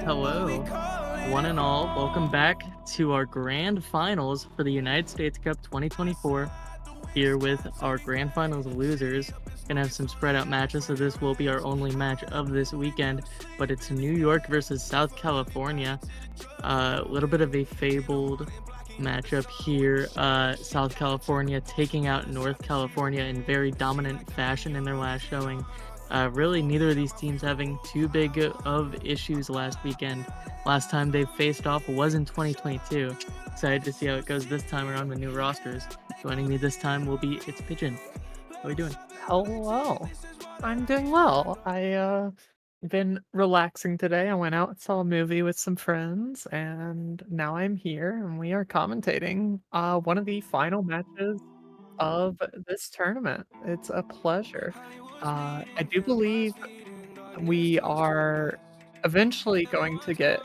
Hello, one and all. Welcome back to our grand finals for the United States Cup 2024. Here with our grand finals losers. Gonna have some spread out matches, so this will be our only match of this weekend. But it's New York versus South California. A little bit of a fabled matchup here. South California taking out North California in very dominant fashion in their last showing. Really, neither of these teams having too big of issues last weekend. Last time they faced off was in 2022. Excited to see how it goes this time around with new rosters. Joining me this time will be It's Pigeon. How are you doing? Hello. I'm doing well. Been relaxing today. I went out and saw a movie with some friends, and now I'm here and we are commentating one of the final matches of this tournament. It's a pleasure. I do believe we are eventually going to get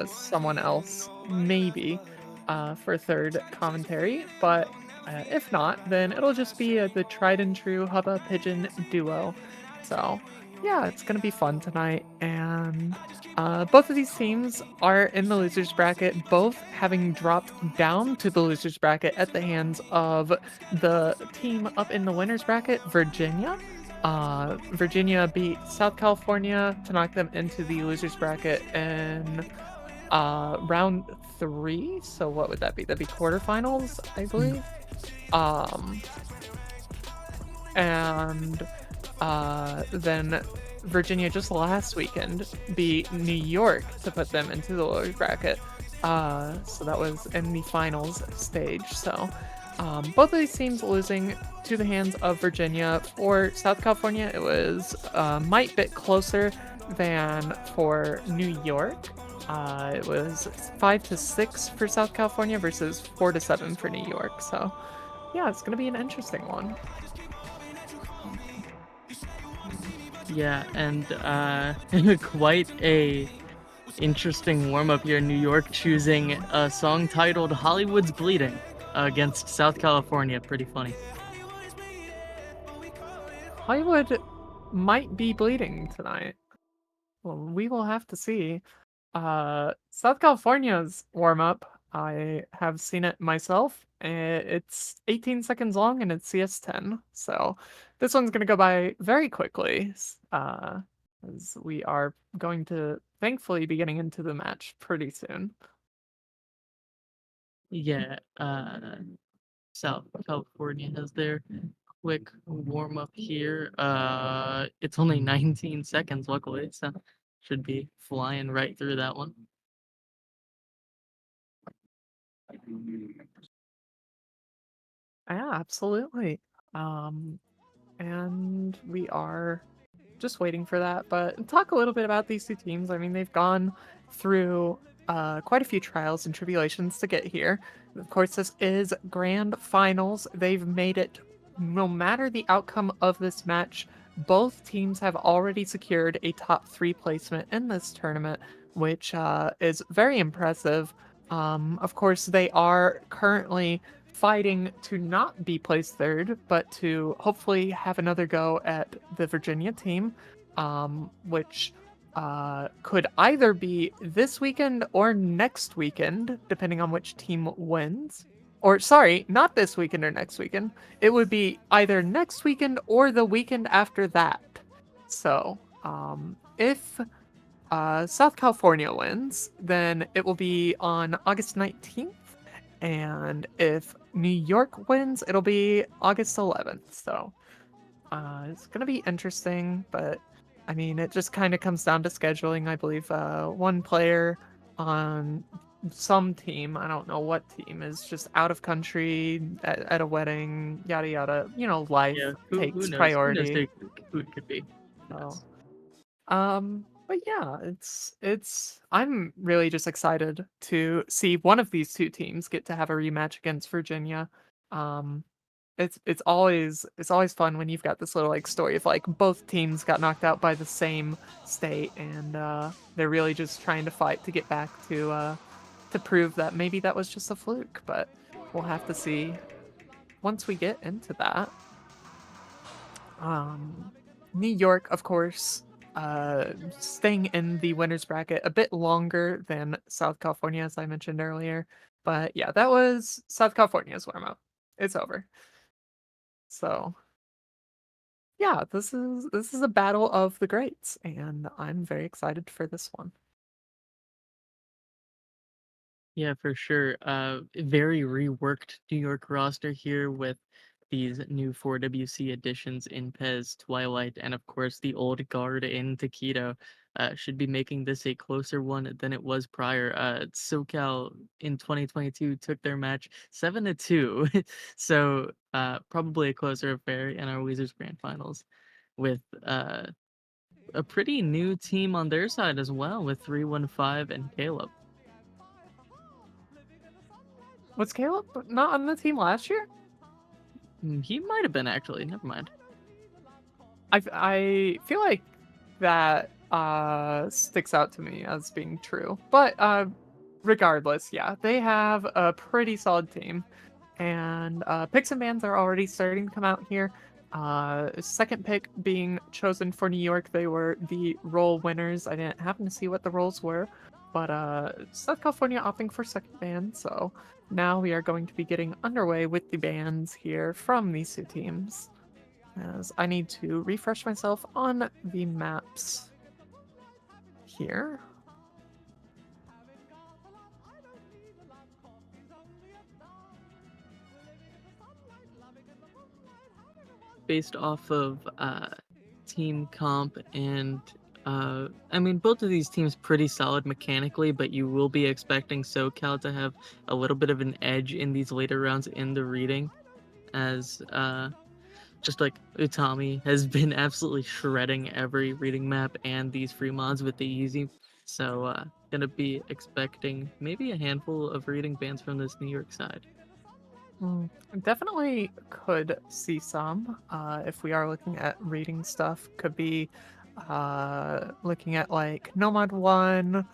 someone else, maybe, for third commentary, but if not, then it'll just be the tried and true Hubba Pigeon duo. So, yeah, it's going to be fun tonight. And both of these teams are in the losers bracket, both having dropped down to the losers bracket at the hands of the team up in the winners bracket, Virginia. Virginia beat South California to knock them into the losers bracket in round 3. So what would that be? That'd be quarterfinals, I believe. And then Virginia just last weekend beat New York to put them into the losers bracket. So that was in the finals stage. So both of these teams losing to the hands of Virginia. For South California, it was might bit closer than for New York. It was 5-6 for South California versus 4-7 for New York. So yeah, it's gonna be an interesting one. Yeah, and quite a interesting warm-up here in New York, choosing a song titled Hollywood's Bleeding against South California. Pretty funny. Hollywood might be bleeding tonight. Well, we will have to see. South California's warm up, I have seen it myself. It's 18 seconds long and it's CS10. So this one's gonna go by very quickly. As we are going to thankfully be getting into the match pretty soon. Yeah, South California has their quick warm-up here. It's only 19 seconds, luckily, so should be flying right through that one. Yeah, absolutely. And we are just waiting for that. But talk a little bit about these two teams. I mean, they've gone through quite a few trials and tribulations to get here. Of course, this is grand finals. They've made it no matter the outcome of this match. Both teams have already secured a top 3 placement in this tournament, which is very impressive. Of course, they are currently fighting to not be placed third, but to hopefully have another go at the Virginia team, which could either be this weekend or next weekend, depending on which team wins. Or, sorry, not this weekend or next weekend. It would be either next weekend or the weekend after that. So, if South California wins, then it will be on August 19th. And if New York wins, it'll be August 11th. So, it's gonna be interesting, but I mean, it just kind of comes down to scheduling. I believe one player on some team, I don't know what team, is just out of country at a wedding, yada yada. You know, life Yeah, who takes knows? Who knows priority. who it could be? Who So, knows? but yeah, it's I'm really just excited to see one of these two teams get to have a rematch against Virginia. Um, it's always fun when you've got this little like story of like both teams got knocked out by the same state, and they're really just trying to fight to get back to prove that maybe that was just a fluke. But we'll have to see once we get into that. um New York, of course, staying in the winners bracket a bit longer than South California, as I mentioned earlier. But yeah, that was South California's warm up. It's over. So yeah, this is a battle of the greats, and I'm very excited for this one. Yeah, for sure. Very reworked New York roster here with these new 4WC additions in Pez, Twilight, and of course the old guard in Taquito. Should be making this a closer one than it was prior. SoCal in 2022 took their match 7-2, so probably a closer affair in our Wizards Grand Finals, with a pretty new team on their side as well, with 315 and Caleb. Was Caleb not on the team last year? He might have been actually. Never mind. I feel like that sticks out to me as being true. But regardless, yeah, they have a pretty solid team, and picks and bans are already starting to come out here. Second pick being chosen for New York, they were the role winners. I didn't happen to see what the roles were, but South California opting for second ban. So now we are going to be getting underway with the bans here from these two teams, as I need to refresh myself on the maps here. Based off of team comp and I mean both of these teams pretty solid mechanically, but you will be expecting SoCal to have a little bit of an edge in these later rounds in the reading, as just like Utami has been absolutely shredding every reading map and these free mods with the easy. So gonna be expecting maybe a handful of reading bans from this New York side. Definitely could see some. If we are looking at reading stuff, could be looking at like Nomad 1,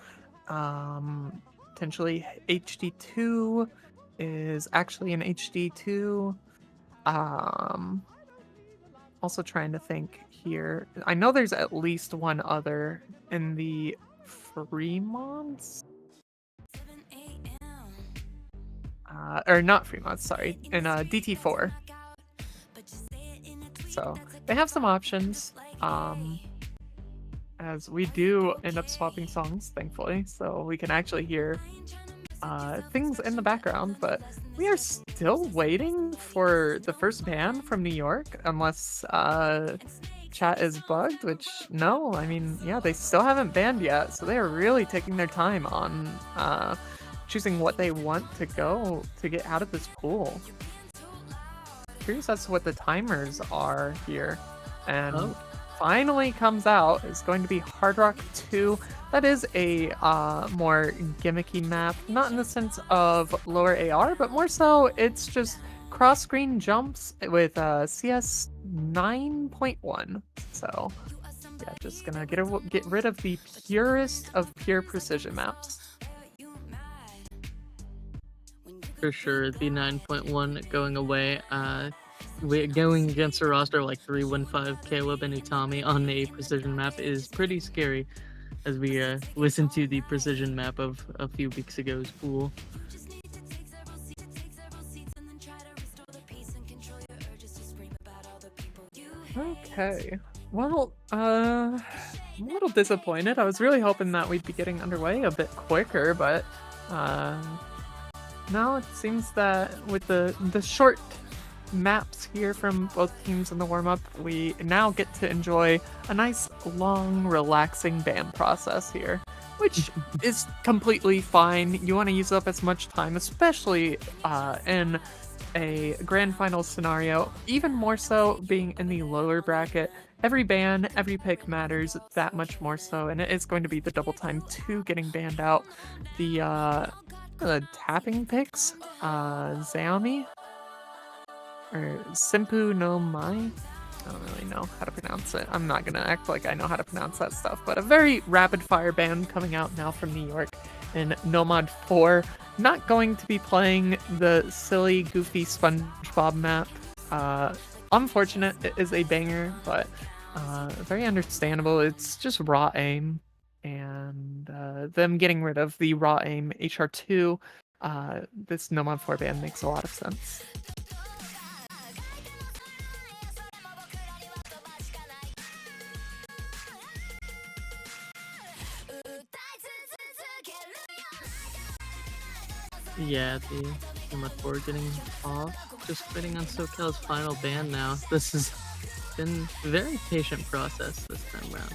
potentially HD2 is actually an HD2. Um, Also trying to think here. I know there's at least one other in the Fremonts. Or not Fremonts, sorry, in DT4. So they have some options. As we do end up swapping songs, thankfully, so we can actually hear things in the background. But we are still waiting for the first ban from New York, unless chat is bugged, which no, I mean, yeah, they still haven't banned yet, so they are really taking their time on choosing what they want to go to get out of this pool. Curious as to what the timers are here. And Oh. finally comes out is going to be Hard Rock 2. That is a more gimmicky map, not in the sense of lower AR, but more so it's just cross-screen jumps with CS 9.1. So yeah, just gonna get rid of the purest of pure precision maps. For sure, the 9.1 going away. Going against a roster like 315 Caleb and Utami on a precision map is pretty scary, as we listen to the precision map of a few weeks ago's pool. Okay. Well, I'm a little disappointed. I was really hoping that we'd be getting underway a bit quicker, but uh, now it seems that with the short maps here from both teams in the warm-up, we now get to enjoy a nice, long, relaxing ban process here, which is completely fine. You want to use up as much time, especially in a grand final scenario, even more so being in the lower bracket. Every ban, every pick matters that much more so, and it is going to be the double time 2 getting banned out. The tapping picks, Xiaomi, or Simpu no Mai. I don't really know how to pronounce it. I'm not gonna act like I know how to pronounce that stuff, but a very rapid fire ban coming out now from New York in Nomad 4. Not going to be playing the silly, goofy SpongeBob map. Unfortunate, it is a banger, but very understandable. It's just raw aim, and them getting rid of the raw aim HR2, this Nomad 4 ban makes a lot of sense. Yeah, the Nomad 4 getting off, just waiting on SoCal's final ban now. This has been a very patient process this time around.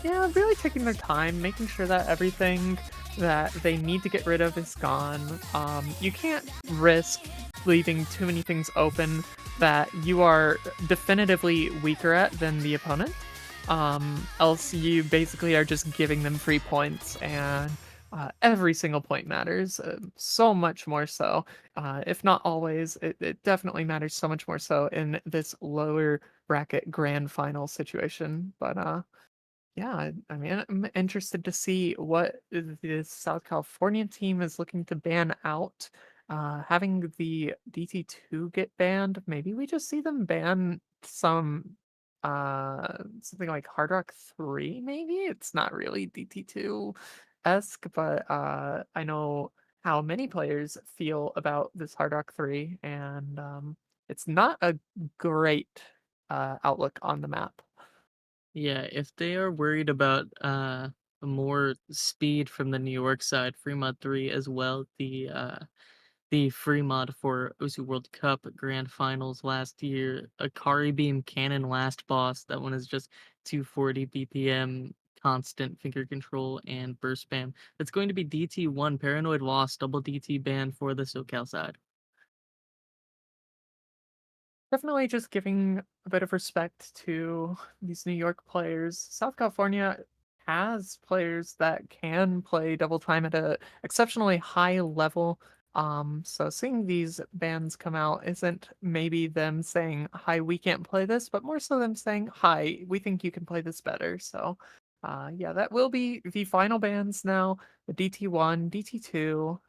Yeah, really taking their time, making sure that everything that they need to get rid of is gone. You can't risk leaving too many things open that you are definitively weaker at than the opponent. Else you basically are just giving them free points, and every single point matters. So much more so. If not always, it definitely matters so much more so in this lower bracket grand final situation. But yeah, I mean, I'm interested to see what the South California team is looking to ban out. Having the DT2 get banned, maybe we just see them ban something like Hard Rock 3, maybe? It's not really DT2-esque, but I know how many players feel about this Hard Rock 3, and it's not a great outlook on the map. Yeah, if they are worried about more speed from the New York side, Fremont 3 as well, the free mod for Osu World Cup Grand Finals last year, Akari Beam Cannon last boss. That one is just 240 BPM, constant finger control, and burst spam. That's going to be DT1 Paranoid Lost double DT ban for the SoCal side. Definitely just giving a bit of respect to these New York players. South California has players that can play double time at a exceptionally high level. So seeing these bans come out isn't maybe them saying, "Hi, we can't play this," but more so them saying, "Hi, we think you can play this better." So, yeah, that will be the final bans now. The DT1, DT2,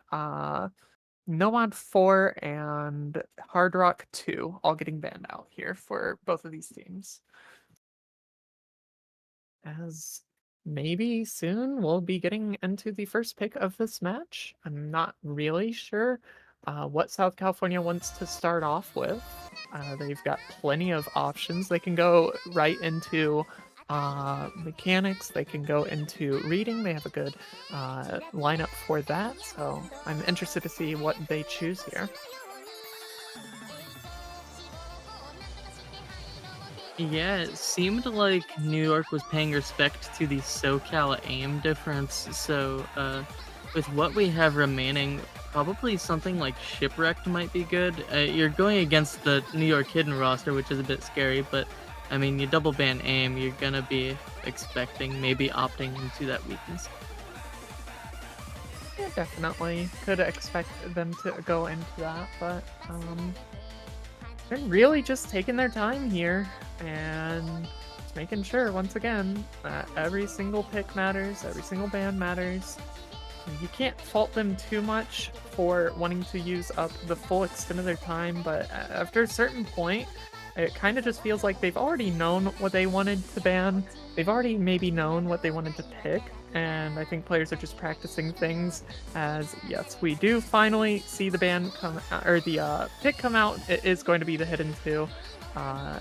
Nomad 4 and Hard Rock 2 all getting banned out here for both of these teams. As maybe soon we'll be getting into the first pick of this match. I'm not really sure what South California wants to start off with. They've got plenty of options. They can go right into mechanics, they can go into reading. They have a good lineup for that, so I'm interested to see what they choose here. Yeah, it seemed like New York was paying respect to the SoCal aim difference. So, with what we have remaining, probably something like Shipwrecked might be good. You're going against the New York Hidden roster, which is a bit scary, but I mean, you double ban aim, you're gonna be expecting, maybe opting into that weakness. Yeah, definitely could expect them to go into that, but they're really just taking their time here and just making sure once again that every single pick matters, every single ban matters. You can't fault them too much for wanting to use up the full extent of their time, but after a certain point, it kind of just feels like they've already known what they wanted to ban. They've already maybe known what they wanted to pick, and I think players are just practicing things as, yes, we do finally see the ban come out, or the pick come out. It is going to be the Hidden 2,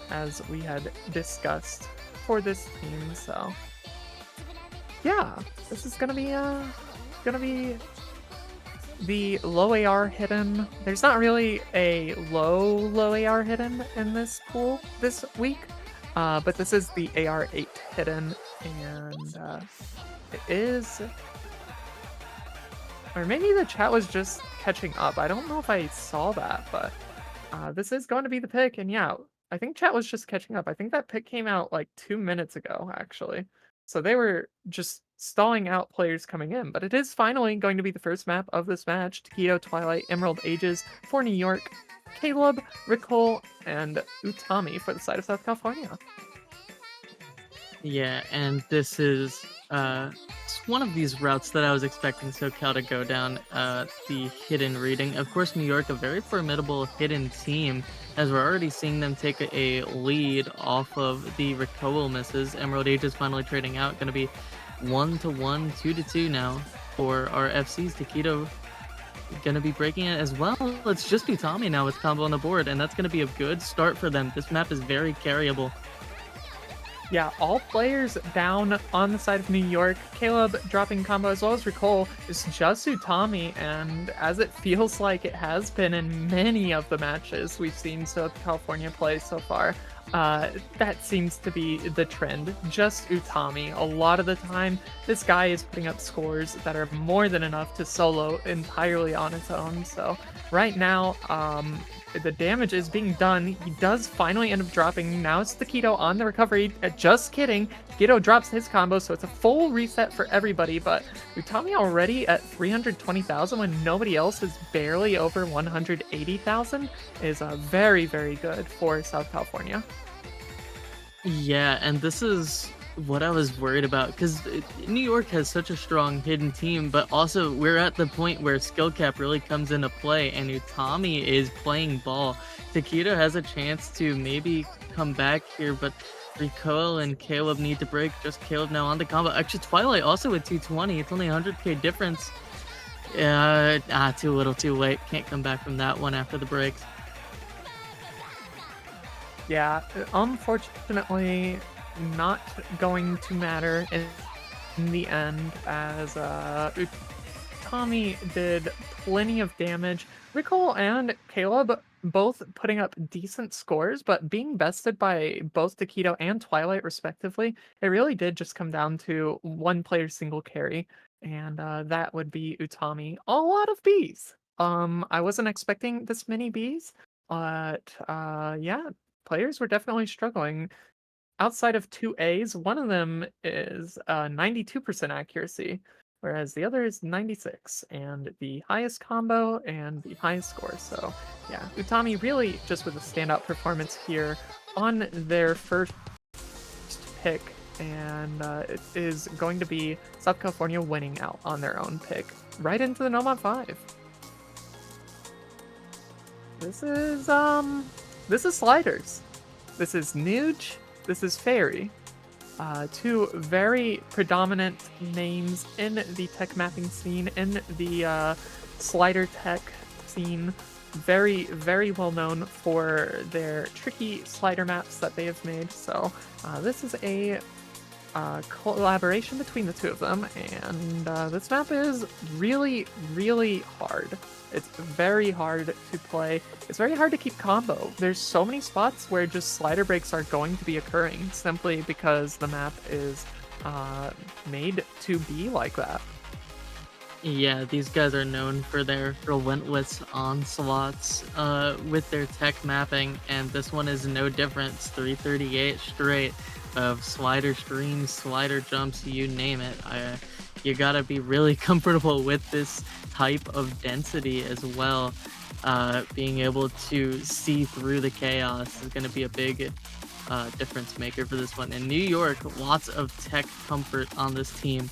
as we had discussed for this team, so yeah, this is gonna be the low AR hidden. There's not really a low AR hidden in this pool this week, but this is the AR8 hidden, and it is, or maybe the chat was just catching up. I don't know if I saw that, but this is going to be the pick, and yeah, I think chat was just catching up. I think that pick came out like 2 minutes ago, actually. So they were just stalling out players coming in, but it is finally going to be the first map of this match. Taquito, Twilight, Emerald Ages for New York, Caleb, Ricole, and Utami for the side of South California. Yeah, and this is it's one of these routes that I was expecting SoCal to go down, the hidden reading. Of course, New York, a very formidable hidden team, as we're already seeing them take a lead off of the recoil misses. Emerald Age is finally trading out, going to be 1-1, 2-2 now for our FCs. Taquito going to be breaking it as well. It's just Utami now with combo on the board, and that's going to be a good start for them. This map is very carryable. Yeah, all players down on the side of New York. Caleb dropping combo as well as Ricole is just Utami, and as it feels like it has been in many of the matches we've seen South California play so far, that seems to be the trend. Just Utami. A lot of the time, this guy is putting up scores that are more than enough to solo entirely on its own. So right now, the damage is being done. He does finally end up dropping. Now it's Taquito on the recovery. Just kidding. Taquito drops his combo, so it's a full reset for everybody, but Utami already at 320,000 when nobody else is barely over 180,000 is very, very good for South California. Yeah, and this is what I was worried about, because New York has such a strong hidden team, but also we're at the point where skill cap really comes into play, and Utami is playing ball. Taquito has a chance to maybe come back here, but Recoil and Caleb need to break. Just Caleb now on the combo. Actually, Twilight also with 220. It's only 100k difference. Too little, too late. Can't come back from that one after the breaks. Yeah, unfortunately, not going to matter in the end, as Utami did plenty of damage. Ricole and Caleb both putting up decent scores, but being bested by both Taquito and Twilight respectively, it really did just come down to one player single carry, and that would be Utami. A lot of Bs. I wasn't expecting this many Bs, but yeah, players were definitely struggling. Outside of 2 As, one of them is 92% accuracy, whereas the other is 96, and the highest combo and the highest score. So yeah, Utami really just with a standout performance here on their first pick, and it is going to be South California winning out on their own pick right into the Nomad 5. This is sliders. This is Nuge. This is Fairy. Two very predominant names in the tech mapping scene, in the slider tech scene. Very, very well known for their tricky slider maps that they have made. So this is a collaboration between the two of them, and this map is really, really hard. It's very hard to play. It's very hard to keep combo. There's so many spots where just slider breaks are going to be occurring simply because the map is made to be like that. Yeah, these guys are known for their relentless onslaughts with their tech mapping, and this one is no different. It's 338 straight of slider streams, slider jumps, you name it. You gotta be really comfortable with this type of density as well. Being able to see through the chaos is gonna be a big difference maker for this one. In New York, lots of tech comfort on this team.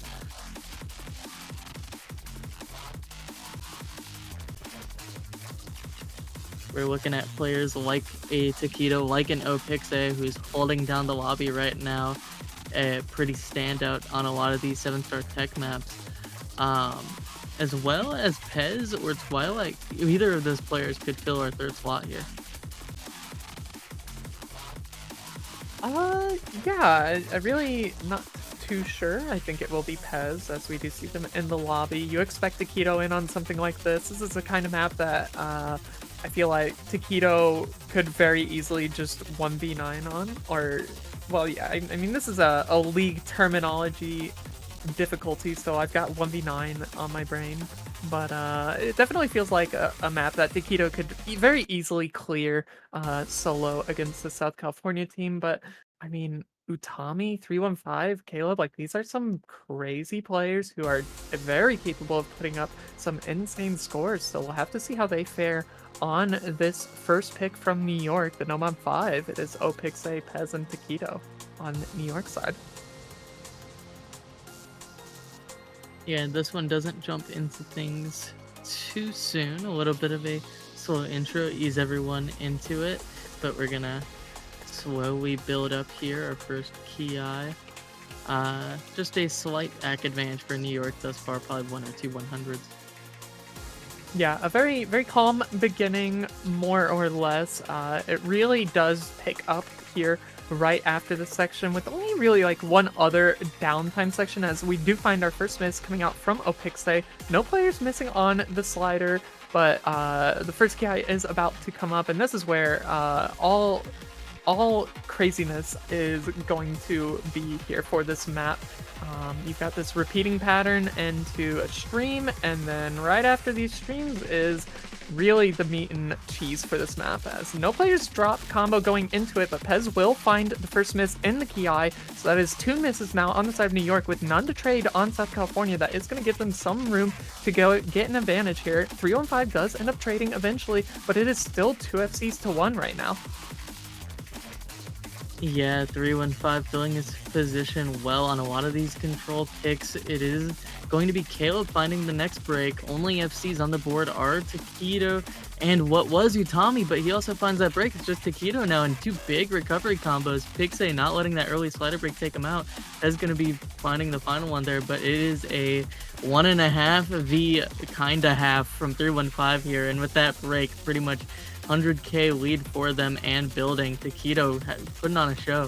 We're looking at players like a Taquito, like an Opixe, who's holding down the lobby right now. Pretty standout on a lot of these 7-star tech maps. Um, as well as Pez or Twilight. Either of those players could fill our third slot here. Yeah, I really not too sure. I think it will be Pez, as we do see them in the lobby. You expect Taquito in on something like this. This is the kind of map that I feel like Taquito could very easily just 1v9 on, or, well, yeah, I mean, this is a league terminology difficulty, so I've got 1v9 on my brain. But it definitely feels like a map that Taquito could very easily clear solo against the South California team. But I mean, Utami, 315, Caleb, like these are some crazy players who are very capable of putting up some insane scores. So we'll have to see how they fare on this first pick from New York, the Nomad 5. It is Opixe, Pez, and Taquito on New York side. Yeah, this one doesn't jump into things too soon. A little bit of a slow intro, ease everyone into it, but we're gonna slowly build up here. Our first Ki. Just a slight back advantage for New York thus far, probably 1 or 2 100s. Yeah, a very, very calm beginning, more or less. It really does pick up here right after this section with only really like one other downtime section, as we do find our first miss coming out from Opixe. No players missing on the slider, but the first Ki is about to come up, and this is where all craziness is going to be here for this map. You've got this repeating pattern into a stream, and then right after these streams is really the meat and cheese for this map, as no players drop combo going into it, but Pez will find the first miss in the Ki, so that is 2 misses now on the side of New York with none to trade on South California. That is going to give them some room to go get an advantage here. 315 does end up trading eventually, but it is still 2 FCs to 1 right now. Yeah, 315 filling his position well on a lot of these control picks. It is going to be Caleb finding the next break. Only FCs on the board are Taquito and what was Utami, but he also finds that break. It's just Taquito now, and 2 big recovery combos. Pixe not letting that early slider break take him out. That's going to be finding the final one there, but it is a 1.5 v kinda half from 315 here, and with that break, pretty much 100k lead for them and building. Taquito putting on a show.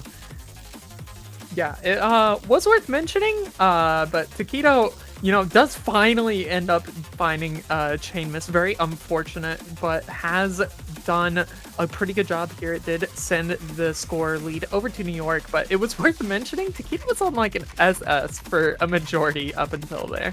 Yeah, it was worth mentioning, but Taquito, does finally end up finding chain miss. Very unfortunate, but has done a pretty good job here. It did send the score lead over to New York, but it was worth mentioning Taquito was on like an SS for a majority up until there.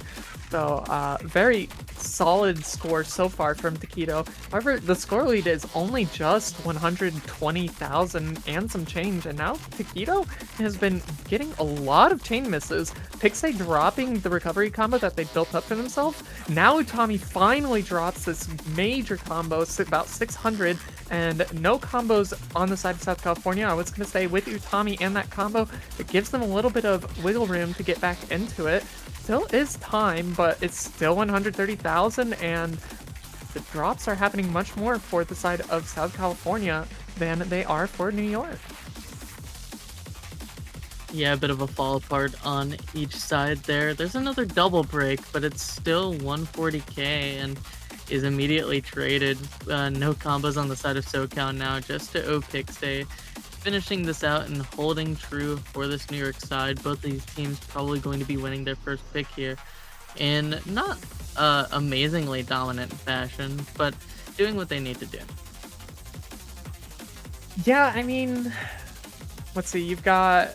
So very solid score so far from Taquito. However, the score lead is only just 120,000 and some change, and now Taquito has been getting a lot of chain misses. Pixe dropping the recovery combo that they built up for themselves. Now Utami finally drops this major combo, about 600, and no combos on the side of South California. I was going to say with Utami and that combo, it gives them a little bit of wiggle room to get back into it. Still is time, but it's still 130,000, and the drops are happening much more for the side of South California than they are for New York. Yeah, a bit of a fall apart on each side there. There's another double break, but it's still 140k and is immediately traded. No combos on the side of SoCal now, just to Opixe. Finishing this out and holding true for this New York side. Both of these teams probably going to be winning their first pick here in not amazingly dominant fashion, but doing what they need to do. Yeah, I mean, let's see, you've got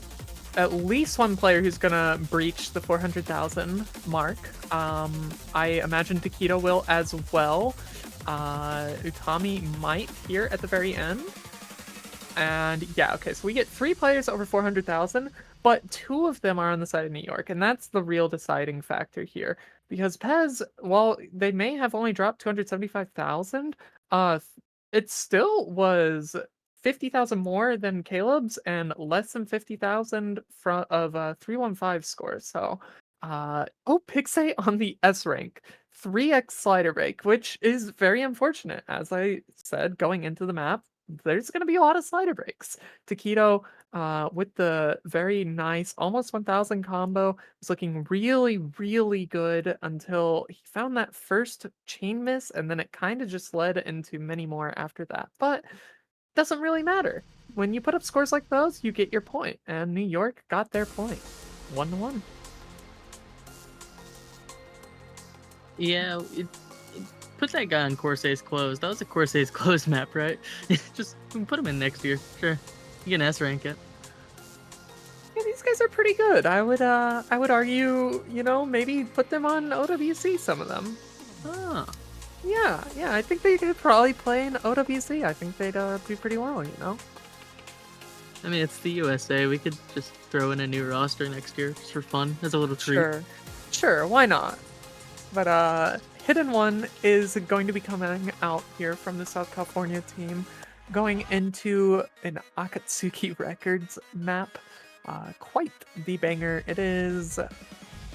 at least one player who's gonna breach the 400,000 mark. I imagine Taquito will as well. Utami might here at the very end. And yeah, okay, so we get 3 players over 400,000, but 2 of them are on the side of New York, and that's the real deciding factor here. Because Pez, while they may have only dropped 275,000, it still was 50,000 more than Caleb's and less than 50,000 of 315 scores. So, oh, Pixay on the S rank. 3x slider break, which is very unfortunate. As I said, going into the map, there's going to be a lot of slider breaks. Taquito, with the very nice almost 1000 combo, was looking really, really good until he found that first chain miss, and then it kind of just led into many more after that. But doesn't really matter. When you put up scores like those, you get your point, and New York got their point. 1-1. Yeah, put that guy on Corsai's closed. That was a Corsai's closed map, right? Just put him in next year. Sure, you can S rank it. Yeah, these guys are pretty good. I would argue, maybe put them on OWC, some of them. Oh. Yeah, I think they could probably play in OWC. I think they'd do pretty well, I mean, it's the USA. We could just throw in a new roster next year just for fun, as a little treat. Sure, why not? But Hidden One is going to be coming out here from the South California team, going into an Akatsuki Records map. Quite the banger. It is,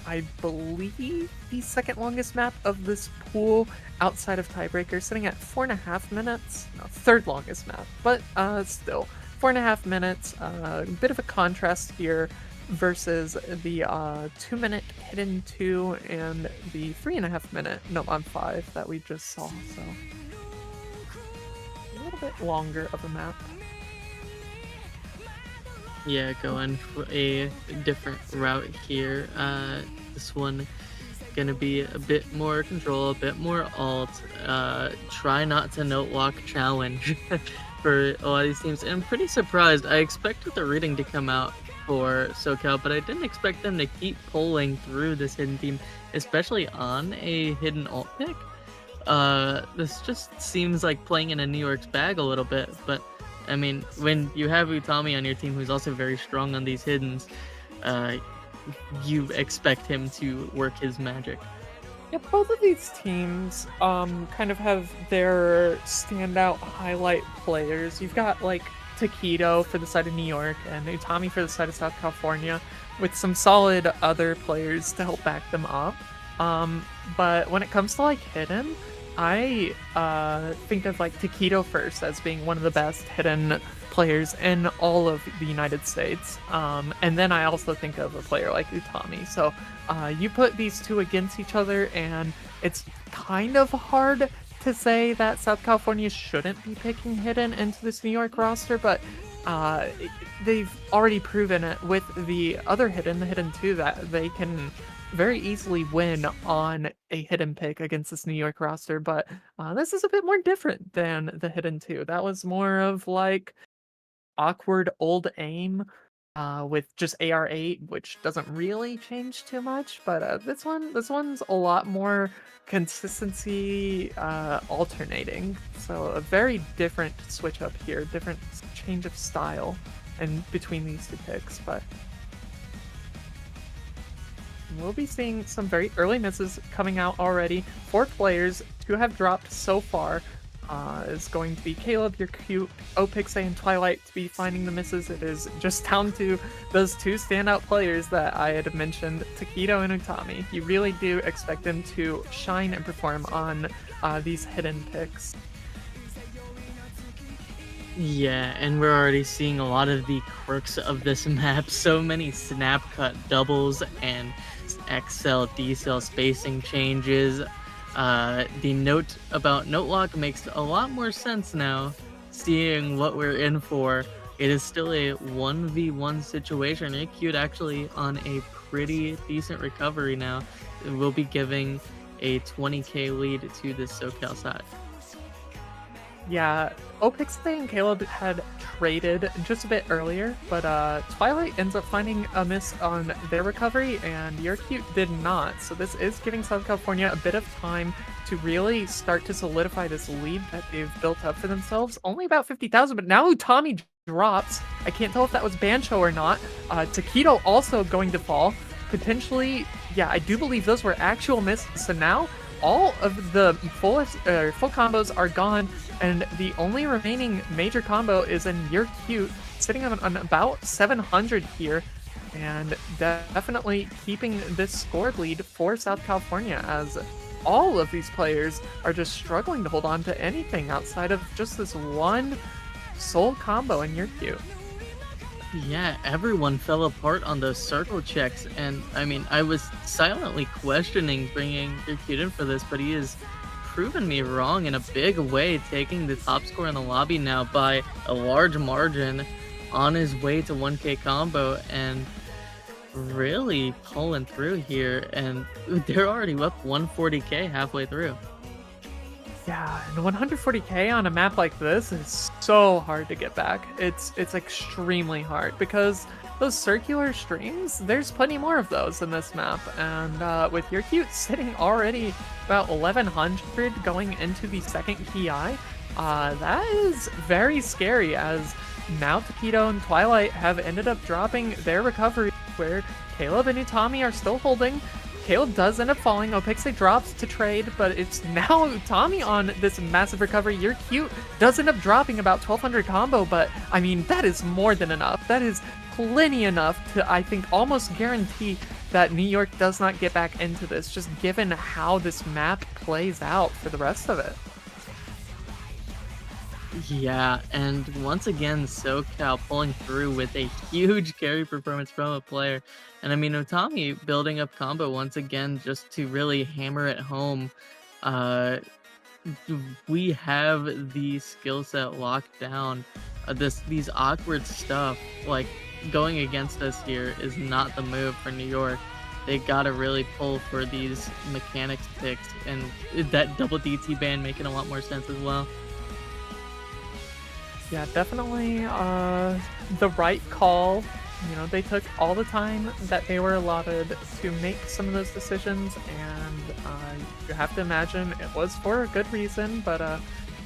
I believe, the second longest map of this pool outside of Tiebreaker, sitting at 4.5 minutes. No, third longest map, but still 4.5 minutes. A bit of a contrast here versus the 2-minute Hidden 2 and the 3.5 minute No on 5 that we just saw. So a little bit longer of a map. Yeah, going for a different route here. This one gonna be a bit more control, a bit more alt. Try not to note lock challenge for a lot of these teams. And I'm pretty surprised. I expected the reading to come out for SoCal, but I didn't expect them to keep pulling through this hidden team, especially on a hidden alt pick. This just seems like playing in a New York's bag a little bit, but I mean, when you have Utami on your team, who's also very strong on these hiddens, you expect him to work his magic. Yeah, both of these teams kind of have their standout highlight players. You've got like Taquito for the side of New York and Utami for the side of South California, with some solid other players to help back them up. But when it comes to like hidden, I think of like Taquito first as being one of the best hidden players in all of the United States. And then I also think of a player like Utami. So you put these two against each other, and it's kind of hard to say that South California shouldn't be picking hidden into this New York roster, but they've already proven it with the other hidden, the hidden 2, that they can very easily win on a hidden pick against this New York roster. But this is a bit more different than the hidden 2. That was more of like awkward old aim with just AR8, which doesn't really change too much. But this one's a lot more consistency alternating. So a very different switch up here, different change of style and between these two picks. But we'll be seeing some very early misses coming out already. 4 players to have dropped so far is going to be Caleb, your cute Opixay, and Twilight to be finding the misses. It is just down to those 2 standout players that I had mentioned, Taquito and Utami. You really do expect them to shine and perform on these hidden picks. Yeah, and we're already seeing a lot of the quirks of this map. So many snap cut doubles and XL decel spacing changes. The note about note lock makes a lot more sense now, seeing what we're in for. It is still a 1v1 situation. Acute actually on a pretty decent recovery now. We'll be giving a 20k lead to this SoCal side. Yeah, Opixley and Caleb had traded just a bit earlier, but Twilight ends up finding a miss on their recovery, and Your Cute did not. So this is giving South California a bit of time to really start to solidify this lead that they've built up for themselves. Only about 50,000, but now Utami drops. I can't tell if that was Bancho or not. Taquito also going to fall. Potentially, yeah, I do believe those were actual misses. So now all of the full combos are gone, and the only remaining major combo is in You're Cute, sitting on about 700 here, and definitely keeping this score lead for South California, as all of these players are just struggling to hold on to anything outside of just this one sole combo in You're Cute. Yeah, everyone fell apart on those circle checks, and I mean, I was silently questioning bringing Kirkut in for this, but he has proven me wrong in a big way, taking the top score in the lobby now by a large margin on his way to 1K combo, and really pulling through here, and they're already up 140K halfway through. Yeah, and 140K on a map like this is so hard to get back. It's extremely hard because those circular streams, there's plenty more of those in this map. And with Your Cute sitting already about 1100 going into the second PI, that is very scary, as now Taquito and Twilight have ended up dropping their recovery, where Caleb and Utami are still holding. Caleb does end up falling. Opixley drops to trade, but it's now Utami on this massive recovery. You're Cute does end up dropping about 1200 combo, but I mean, that is more than enough. That is plenty enough to, I think, almost guarantee that New York does not get back into this, just given how this map plays out for the rest of it. Yeah, and once again, SoCal pulling through with a huge carry performance from a player. And I mean, Otami building up combo once again just to really hammer it home. Uh, we have the skill set locked down. These awkward stuff, like going against us here, is not the move for New York. They gotta really pull for these mechanics picks, and that double DT ban making a lot more sense as well. Yeah, definitely the right call. You know, they took all the time that they were allotted to make some of those decisions, and you have to imagine it was for a good reason. But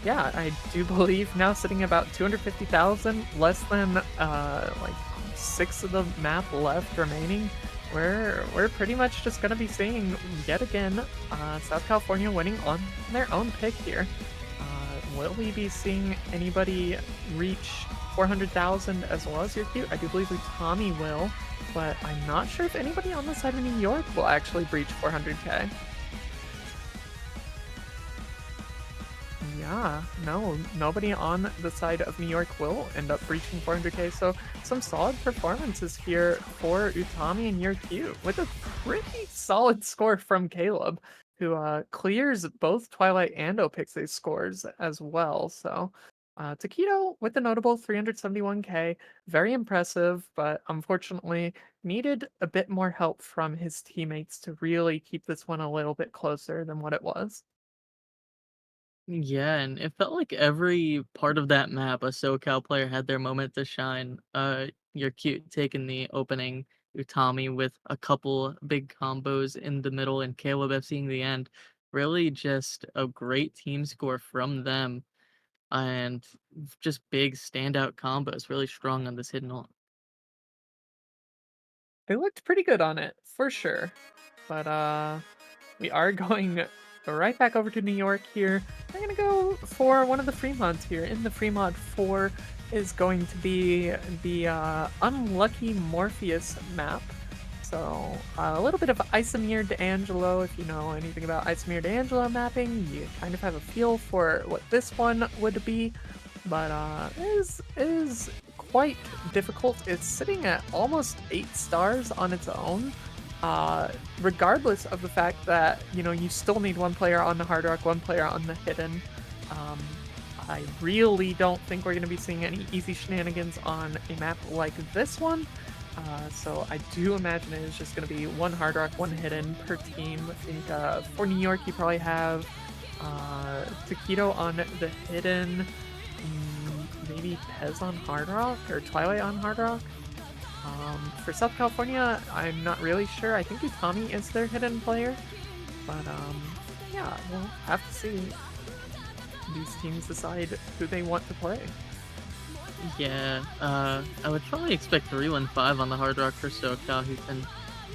yeah, I do believe now sitting about 250,000, less than like 6 of the map left remaining. We're pretty much just gonna be seeing yet again South California winning on their own pick here. Will we be seeing anybody reach 400,000 as well as Your Cute? I do believe Tommy will, but I'm not sure if anybody on the side of New York will actually breach 400K. Yeah, no, nobody on the side of New York will end up breaching 400K, so some solid performances here for Utami and Your Cute, with a pretty solid score from Caleb, who clears both Twilight and Opix's scores as well. So Taquito with the notable 371K, very impressive, but unfortunately needed a bit more help from his teammates to really keep this one a little bit closer than what it was. Yeah, and it felt like every part of that map, a SoCal player had their moment to shine. You're cute taking the opening, Utami with a couple big combos in the middle, and Caleb F seeing the end. Really just a great team score from them, and just big standout combos, really strong on this hidden ult. They looked pretty good on it, for sure. But we are going right back over to New York here. I'm gonna go for one of the Fremonts here. In the Fremont 4 is going to be the Unlucky Morpheus map. So a little bit of Isomir D'Angelo. If you know anything about Isomir D'Angelo mapping, you kind of have a feel for what this one would be. But is quite difficult. It's sitting at almost 8 stars on its own. Regardless of the fact that, you know, you still need one player on the Hard Rock, one player on the Hidden. Um, I really don't think we're going to be seeing any easy shenanigans on a map like this one. So I do imagine it is just going to be one Hard Rock, one Hidden per team. I think for New York, you probably have Taquito on the hidden, maybe Pez on Hard Rock or Twilight on Hard Rock. For South California, I'm not really sure. I think Utami is their hidden player, but yeah, we'll have to see. These teams decide who they want to play. Yeah, I would probably expect 315 on the Hard Rock for SoCal, who's been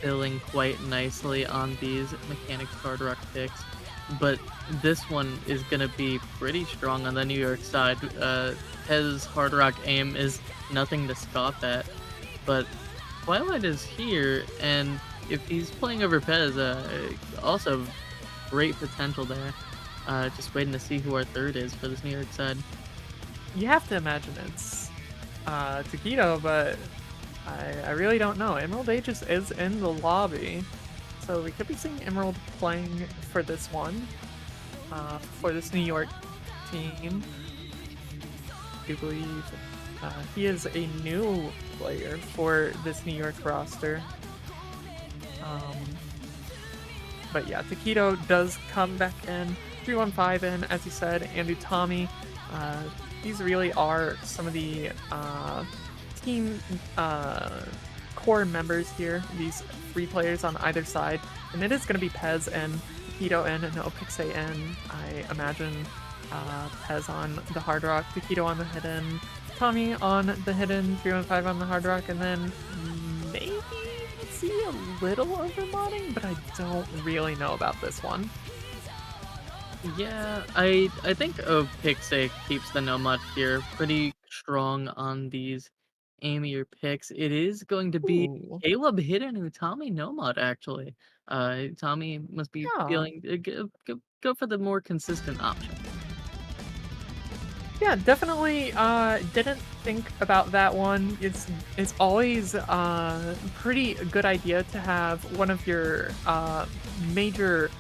filling quite nicely on these Mechanics Hard Rock picks. But this one is going to be pretty strong on the New York side. His Hard Rock aim is nothing to scoff at. But Twilight is here, and if he's playing over Pez, also great potential there. Just waiting to see who our third is for this New York side. You have to imagine it's Taquito, but I really don't know. Emerald Aegis is in the lobby, so we could be seeing Emerald playing for this one, for this New York team. I do believe he is a new player for this New York roster. But yeah, Taquito does come back in, 315 in, as you said, and Utami. These really are some of the team core members here, these three players on either side. And it is going to be Pez and Taquito in and Opixe in. I imagine Pez on the Hard Rock, Taquito on the hidden, Tommy on the hidden, 315 on the Hard Rock, and then maybe see a little overmodding, but I don't really know about this one. Yeah, I think Opixe keeps the no mod here pretty strong on these aimier picks. It is going to be Ooh, Caleb hidden and Tommy no mod actually. Tommy must be yeah. feeling go for the more consistent option. Yeah, definitely didn't think about that one. It's always pretty good idea to have one of your major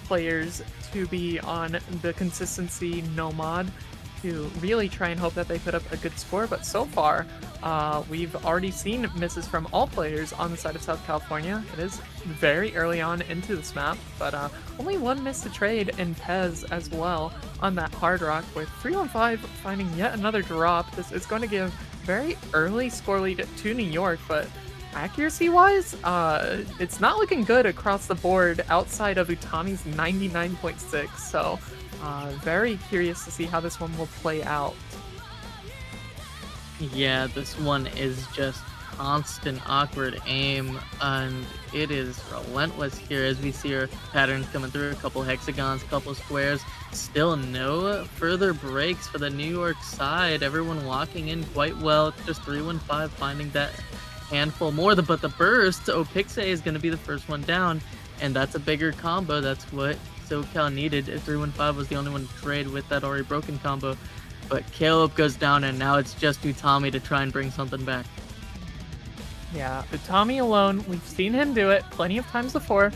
players to be on the consistency no mod to really try and hope that they put up a good score. But so far, we've already seen misses from all players on the side of South California. It is very early on into this map, but only one miss to trade in Pez as well on that Hard Rock, with 315 finding yet another drop. This is going to give very early score lead to New York, but accuracy-wise, it's not looking good across the board outside of Utami's 99.6, so very curious to see how this one will play out. Yeah, this one is just constant awkward aim, and it is relentless here as we see our patterns coming through. A couple hexagons, couple squares. Still no further breaks for the New York side. Everyone walking in quite well. Just 315 finding that handful more. But the burst, Opixe is going to be the first one down, and that's a bigger combo. That's what SoCal needed. 315 was the only one to trade with that already broken combo. But Caleb goes down, and now it's just Utami to try and bring something back. Yeah, Utami alone, we've seen him do it plenty of times before.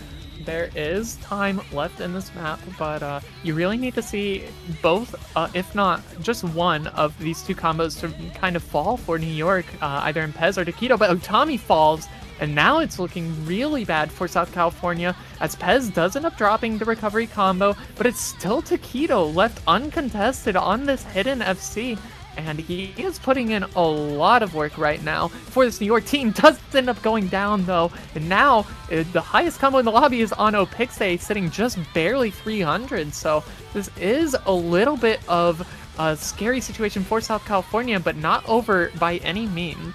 There is time left in this map, but you really need to see both, if not just one of these two combos to kind of fall for New York, either in Pez or Taquito, but Utami falls, and now it's looking really bad for South California, as Pez does end up dropping the recovery combo, but it's still Taquito left uncontested on this hidden FC. And he is putting in a lot of work right now for this New York team. Does end up going down, though. And now, the highest combo in the lobby is on Opixe, sitting just barely 300. So this is a little bit of a scary situation for South California, but not over by any means.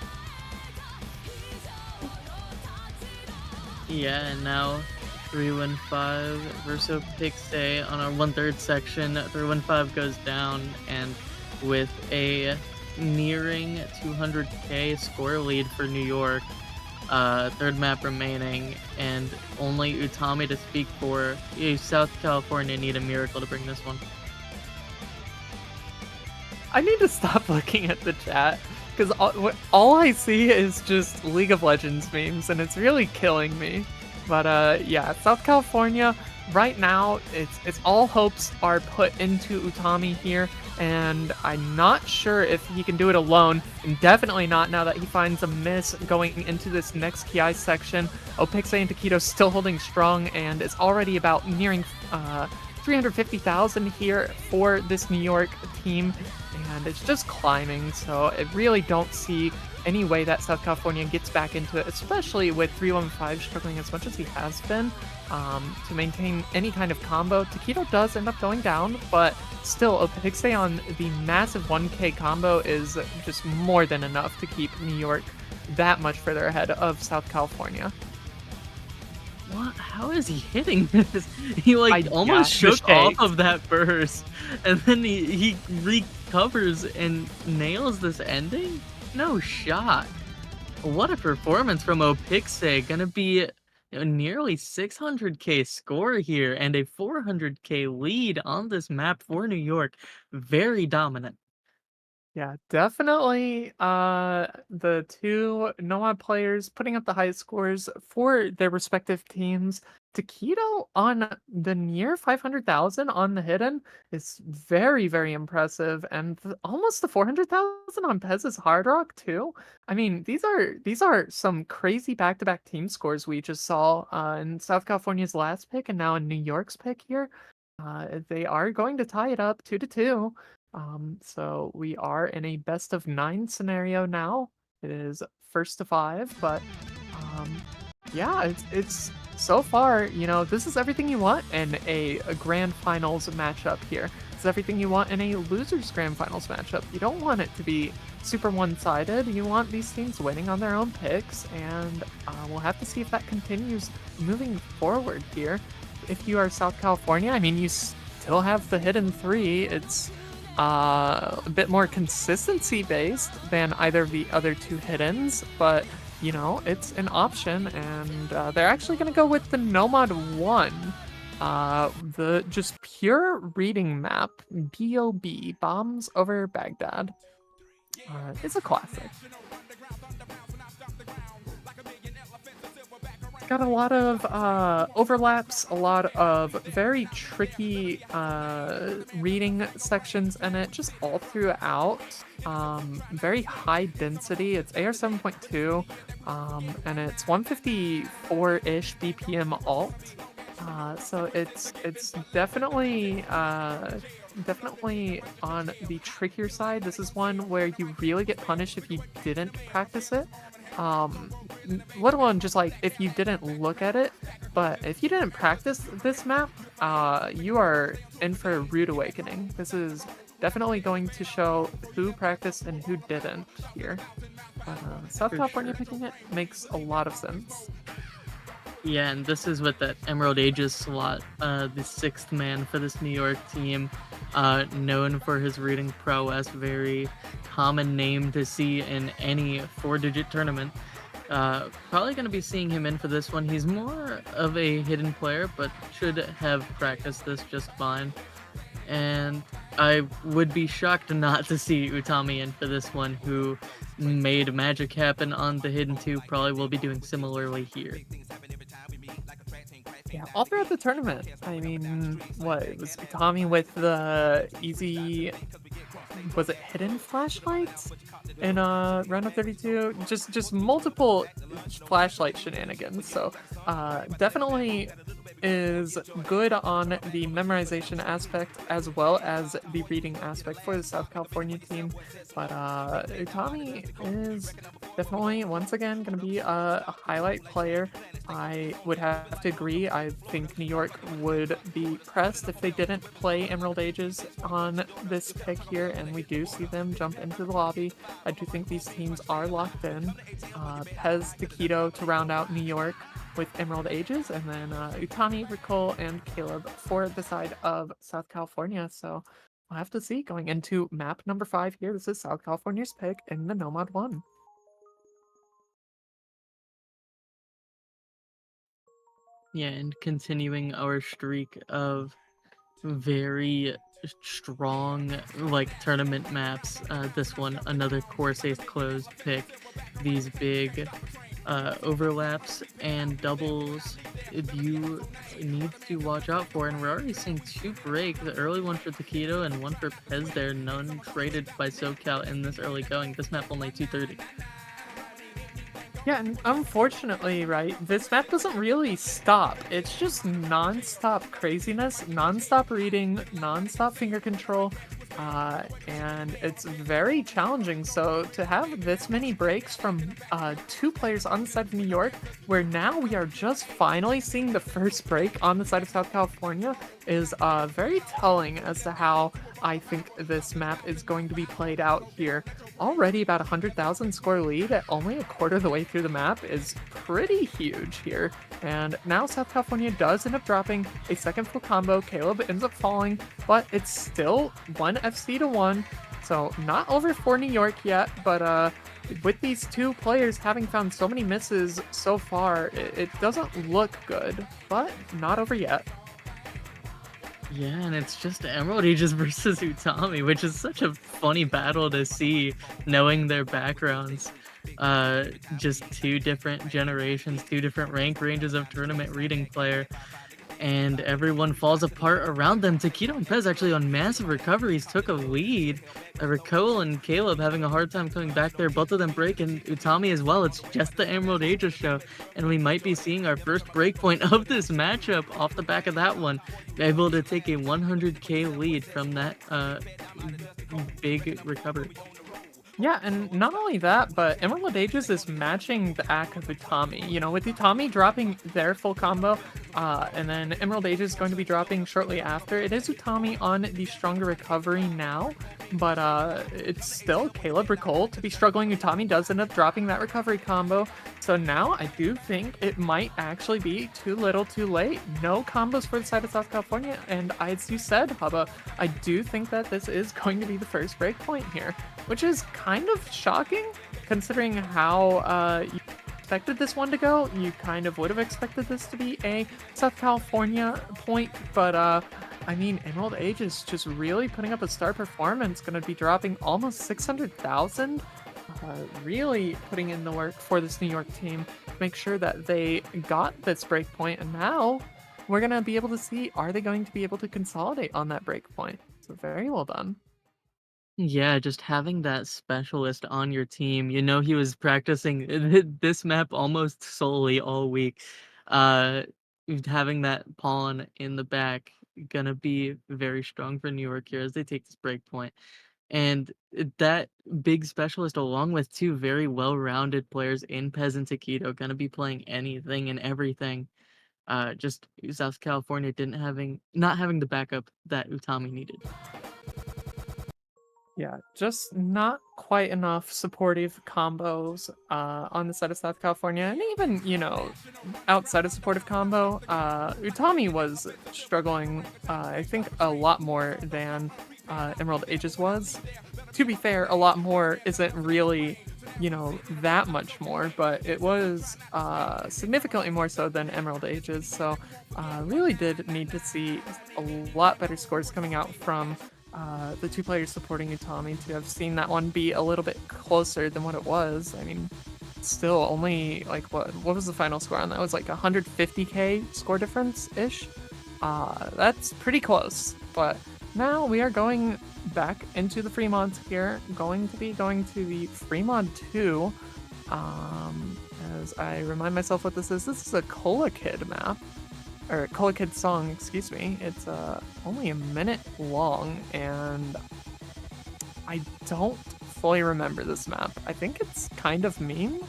Yeah, and now 315 versus Opixe on our 1/3 section. 315 goes down, and with a nearing 200k score lead for New York. Third map remaining, and only Utami to speak for. South California need a miracle to bring this one. I need to stop looking at the chat, because all I see is just League of Legends memes, and it's really killing me. But yeah, South California, right now, it's all hopes are put into Utami here, and I'm not sure if he can do it alone, and definitely not now that he finds a miss going into this next Ki section. Opixe and Taquito still holding strong, and it's already about nearing 350,000 here for this New York team, and it's just climbing. So I really don't see any way that South California gets back into it, especially with 315 struggling as much as he has been to maintain any kind of combo. Taquito does end up going down, but still, a Pixie on the massive 1K combo is just more than enough to keep New York that much further ahead of South California. What? How is he hitting this? He Yeah, almost the shook off shakes. of that burst, and then he recovers and nails this ending? No shot. What a performance from Opixie. Gonna be nearly 600k score here and a 400k lead on this map for New York. Very dominant. Yeah, definitely the two Nomad players putting up the highest scores for their respective teams. Taquito on the near 500,000 on the hidden is very, very impressive, and almost the 400,000 on Pez's Hard Rock too. I mean, these are some crazy back-to-back team scores we just saw in South California's last pick and now in New York's pick here. They are going to tie it up 2-2. So we are in a best of 9 scenario now. It is first to 5, but um, yeah, it's so far, this is everything you want in a grand finals matchup here. It's everything you want in a losers grand finals matchup. You don't want it to be super one-sided. You want these teams winning on their own picks, and we'll have to see if that continues moving forward here. If you are South California, I mean, you still have the hidden 3. It's a bit more consistency based than either of the other two hiddens, but it's an option, and they're actually going to go with the Nomad 1. The just pure reading map, BOB, Bombs Over Baghdad. It's a classic. Got a lot of overlaps, a lot of very tricky reading sections in it, just all throughout. Very high density. It's AR 7.2, and it's 154-ish BPM alt. So it's definitely on the trickier side. This is one where you really get punished if you didn't practice it. Let alone just like if you didn't look at it, but if you didn't practice this map, you are in for a rude awakening. This is definitely going to show who practiced and who didn't here. South For California sure. picking it makes a lot of sense. Yeah, and this is with that Emerald Ages slot, the sixth man for this New York team, known for his reading prowess, very common name to see in any 4-digit tournament. Probably going to be seeing him in for this one. He's more of a hidden player, but should have practiced this just fine. And I would be shocked not to see Utami in for this one, who made magic happen on the hidden 2, probably will be doing similarly here. Yeah, all throughout the tournament. I mean, what it was Tommy with the easy, was it hidden flashlights in round of 32? Just multiple flashlight shenanigans. So definitely is good on the memorization aspect as well as the reading aspect for the South California team. But Utami is definitely once again going to be a highlight player. I would have to agree. I think New York would be pressed if they didn't play Emerald Ages on this pick here, and we do see them jump into the lobby. I do think these teams are locked in. Pez Taquito to round out New York with Emerald Ages, and then Utami, Ricole, and Caleb for the side of South California. So we'll have to see going into map number 5 here. This is South California's pick in the Nomad 1. Yeah, and continuing our streak of very strong tournament maps. This one, another course ace closed pick. These big overlaps and doubles you need to watch out for, and we're already seeing 2 break. The early one for Taquito and one for Pez there, none traded by SoCal in this early going. This map only 230. Yeah, and unfortunately, right, this map doesn't really stop. It's just non-stop craziness, non-stop reading, non-stop finger control, and it's very challenging. So to have this many breaks from two players on the side of New York, where now we are just finally seeing the first break on the side of South California, is very telling as to how I think this map is going to be played out here. Already about 100,000 score lead at only a quarter of the way through the map is pretty huge here. And now South California does end up dropping a second full combo. Caleb ends up falling, but it's still 1 FC to 1. So not over for New York yet, but with these two players having found so many misses so far, it doesn't look good, but not over yet. Yeah, and it's just Emerald Aegis versus Utami, which is such a funny battle to see, knowing their backgrounds. Just two different generations, two different rank ranges of tournament reading player, and everyone falls apart around them. Taquito and Pez actually on massive recoveries took a lead. Ricole and Caleb having a hard time coming back there. Both of them break, and Utami as well. It's just the Emerald Aegis show, and we might be seeing our first breakpoint of this matchup off the back of that one. Able to take a 100k lead from that big recovery. Yeah, and not only that, but Emerald Aegis is matching the act of Utami. You know, with Utami dropping their full combo, and then Emerald Aegis is going to be dropping shortly after. It is Utami on the stronger recovery now, but it's still Caleb Ricole to be struggling. Utami does end up dropping that recovery combo. So now I do think it might actually be too little too late. No combos for the side of South California, and as you said, Hubba, I do think that this is going to be the first breakpoint here, which is kind of shocking considering how you expected this one to go. You kind of would have expected this to be a South California point, but I mean, Emerald Aegis just really putting up a star performance, going to be dropping almost 600,000. Really putting in the work for this New York team to make sure that they got this breakpoint, and now we're going to be able to see, are they going to be able to consolidate on that breakpoint? So very well done. Yeah, just having that specialist on your team, he was practicing this map almost solely all week. Uh, Having that pawn in the back gonna be very strong for New York here as they take this break point. And that big specialist, along with two very well-rounded players in Pez and Taquito, gonna be playing anything and everything. Just South California didn't having not having the backup that Utami needed. Yeah, just not quite enough supportive combos on the side of South California, and even, you know, outside of supportive combo, Utami was struggling, I think, a lot more than Emerald Aegis was. To be fair, a lot more isn't really, you know, that much more, but it was significantly more so than Emerald Aegis, so really did need to see a lot better scores coming out from the two players supporting Utami to have seen that one be a little bit closer than what it was. I mean, still only like what was the final score on that? It was like 150k score difference ish. That's pretty close. But now we are going back into the Fremont here. Going to be going to the Fremont 2. As I remind myself what this is. This is a Cola Kid map. Or Cola Kid song, excuse me. It's only a minute long, and I don't fully remember this map. I think it's kind of meme,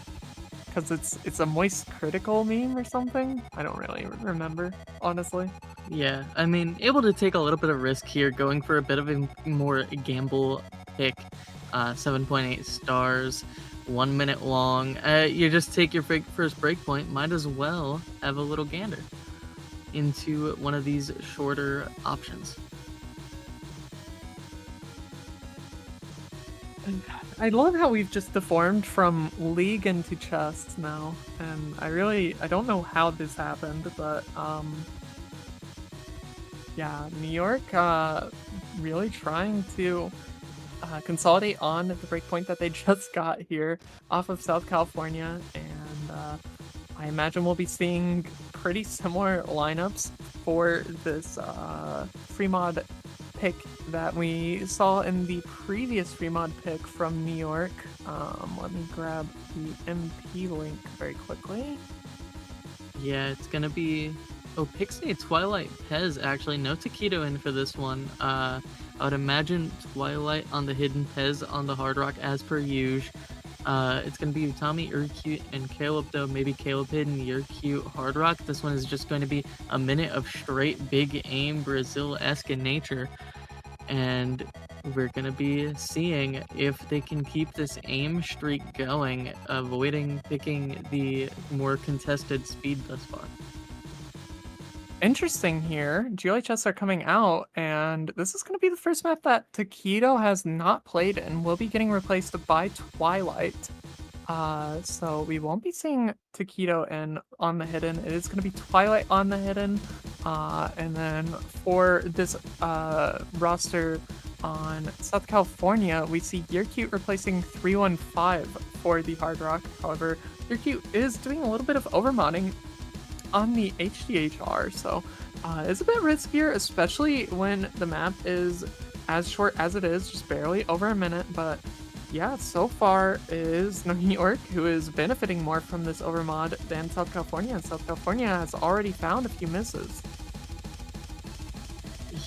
because it's a moist critical meme or something. I don't really remember, honestly. Yeah, I mean, able to take a little bit of risk here, going for a bit of a more gamble pick. 7.8 stars, 1 minute long. You just take your first breakpoint. Might as well have a little gander into one of these shorter options. I love how we've just deformed from League into chess now, and I don't know how this happened, but yeah, New York really trying to consolidate on the breakpoint that they just got here off of South California, and I imagine we'll be seeing pretty similar lineups for this Fremont pick that we saw in the previous remod pick from New York. Let me grab the MP link very quickly. Yeah, it's gonna be. Oh, Pixie Twilight Pez, actually. No Taquito in for this one. I would imagine Twilight on the hidden Pez on the Hard Rock as per usual. It's gonna be Tommy Urcute and Caleb, though. Maybe Caleb hidden Urcute Hard Rock. This one is just going to be a minute of straight big aim Brazil-esque in nature. And we're going to be seeing if they can keep this aim streak going, avoiding picking the more contested speed thus far. Interesting here. GLHS are coming out, and this is going to be the first map that Taquito has not played in. Will be getting replaced by Twilight. So we won't be seeing Taquito in on the hidden. It is going to be Twilight on the hidden. And then for this roster on South California, we see Yearcute replacing 315 for the Hard Rock. However, Yearcute is doing a little bit of overmodding on the HDHR, so it's a bit riskier, especially when the map is as short as it is, just barely over a minute. But yeah, so far is New York, who is benefiting more from this overmod than South California, and South California has already found a few misses.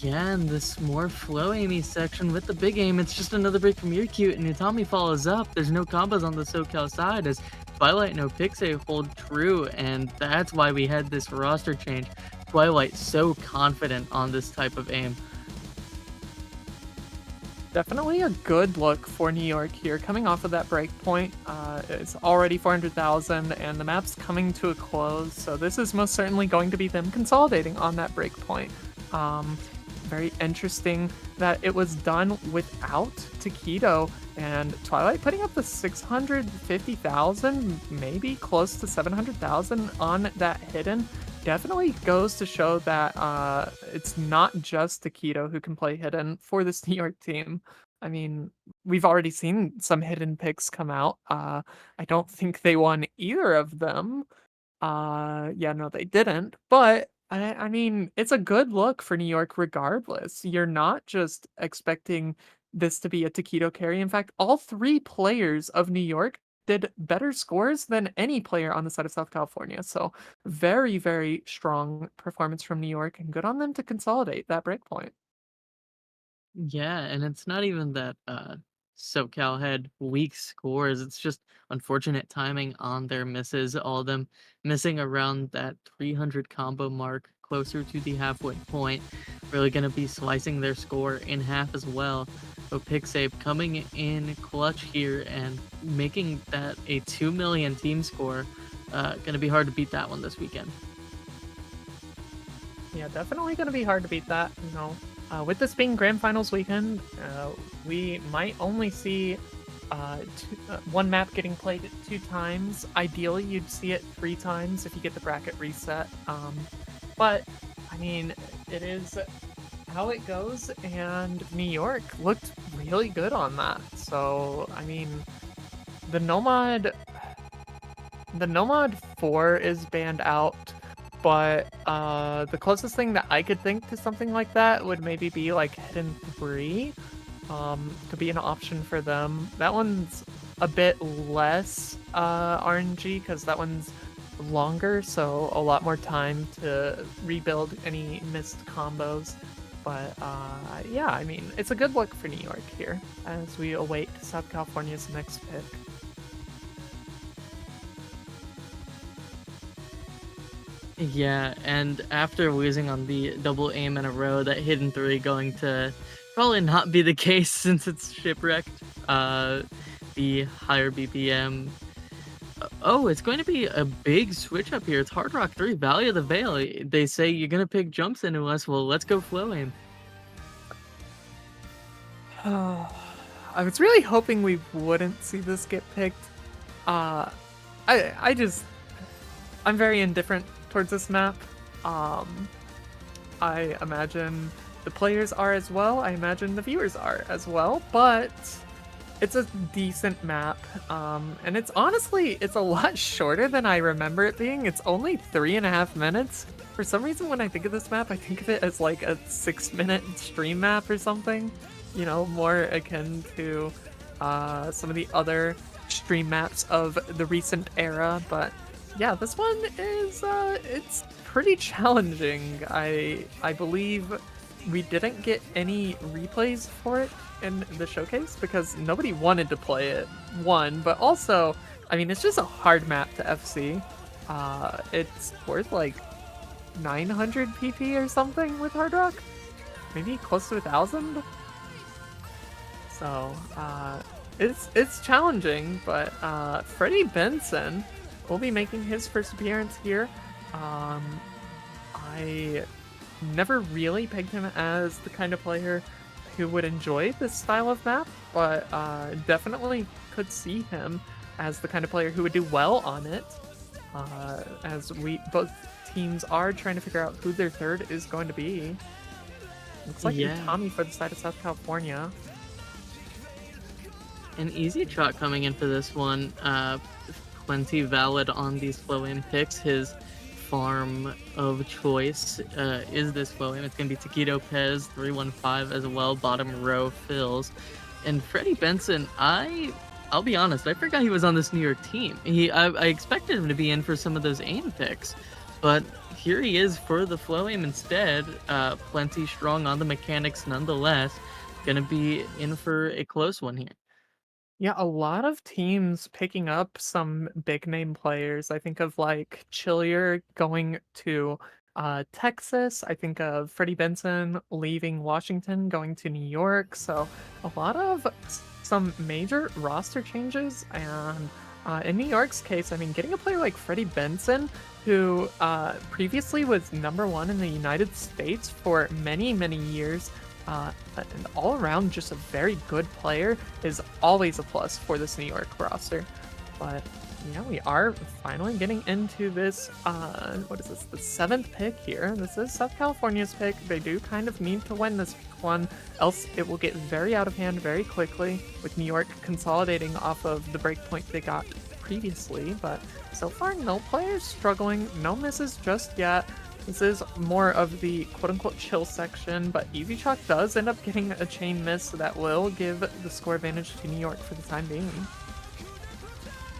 Yeah, and this more flow aimy section with the big aim, it's just another break from Yearcute, and Utami follows up. There's no combos on the SoCal side as Twilight no Pixie hold true, and that's why we had this roster change. Twilight so confident on this type of aim. Definitely a good look for New York here, coming off of that breakpoint. It's already 400,000, and the map's coming to a close, so this is most certainly going to be them consolidating on that breakpoint. Very interesting that it was done without Taquito, and Twilight putting up the 650,000, maybe close to 700,000 on that hidden. Definitely goes to show that it's not just Taquito who can play hidden for this New York team. I mean, we've already seen some hidden picks come out. I don't think they won either of them. Yeah, no, they didn't. But I mean, it's a good look for New York regardless. You're not just expecting this to be a Taquito carry. In fact, all three players of New York did better scores than any player on the side of South California. So very, very strong performance from New York, and good on them to consolidate that breakpoint. Yeah, and it's not even that SoCal had weak scores. It's just unfortunate timing on their misses. All of them missing around that 300 combo mark, closer to the halfway point. Really going to be slicing their score in half as well. But Pixape coming in clutch here and making that a 2 million team score. Going to be hard to beat that one this weekend. Yeah, definitely going to be hard to beat that. With this being Grand Finals weekend, we might only see one map getting played 2 times. Ideally, you'd see it 3 times if you get the bracket reset. But, I mean, it is how it goes, and New York looked really good on that. So, I mean, the Nomad 4 is banned out. But the closest thing that I could think to something like that would maybe be like Hidden 3. Could be an option for them. That one's a bit less RNG because that one's longer, so a lot more time to rebuild any missed combos. But yeah, I mean, it's a good look for New York here as we await South California's next pick. Yeah, and after losing on the double aim in a row, that hidden 3 going to probably not be the case since it's shipwrecked. The higher BPM. Oh, it's going to be a big switch up here. It's Hard Rock 3, Valley of the Veil. They say you're going to pick jumps into us. Well, let's go flow aim. I was really hoping we wouldn't see this get picked. I'm very indifferent towards this map. I imagine the players are as well. I imagine the viewers are as well, but it's a decent map. And it's honestly a lot shorter than I remember it being. It's only 3.5 minutes. For some reason, when I think of this map, I think of it as like a 6-minute stream map or something. You know, more akin to some of the other stream maps of the recent era. But yeah, this one is it's pretty challenging. I believe we didn't get any replays for it in the showcase because nobody wanted to play it. One, but also, I mean, it's just a hard map to FC. It's worth like 900 PP or something with Hard Rock, maybe close to 1,000. So it's challenging, but Freddie Benson will be making his first appearance here. I never really pegged him as the kind of player who would enjoy this style of map, but definitely could see him as the kind of player who would do well on it. As both teams are trying to figure out who their third is going to be. Looks like Tommy for the side of South California. An easy trot coming in for this one. Plenty valid on these flow in picks. His farm of choice is this flow in. It's going to be Taquito Pez, 315 as well, bottom row fills. And Freddie Benson, I'll be honest, I forgot he was on this New York team. I expected him to be in for some of those aim picks, but here he is for the flow aim instead. Plenty strong on the mechanics nonetheless. Gonna be in for a close one here. Yeah, a lot of teams picking up some big name players. I think of like Chillier going to Texas. I think of Freddie Benson leaving Washington, going to New York. So a lot of some major roster changes. And in New York's case, I mean, getting a player like Freddie Benson, who previously was #1 in the United States for many, many years, and all around just a very good player, is always a plus for this New York roster. But yeah, we are finally getting into this, what is this, the 7th pick here. This is South California's pick. They do kind of need to win this one, else it will get very out of hand very quickly, with New York consolidating off of the breakpoint they got previously. But so far, no players struggling, no misses just yet. This is more of the quote-unquote chill section, but Easy Chalk does end up getting a chain miss, so that will give the score advantage to New York for the time being.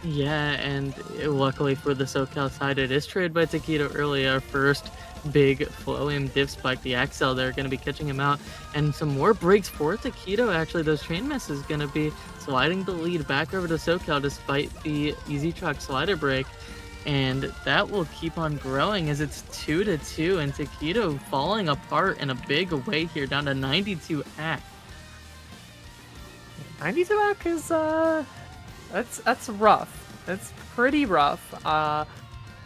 Yeah, and luckily for the SoCal side, it is traded by Taquito early. Our first big flow in div spike, the Axel, they're going to be catching him out. And some more breaks for Taquito, actually. Those chain misses going to be sliding the lead back over to SoCal despite the Easy Chalk slider break. And that will keep on growing as it's 2-2, and Taquito falling apart in a big way here, down to 92 AC. 92 AC is, that's rough. That's pretty rough.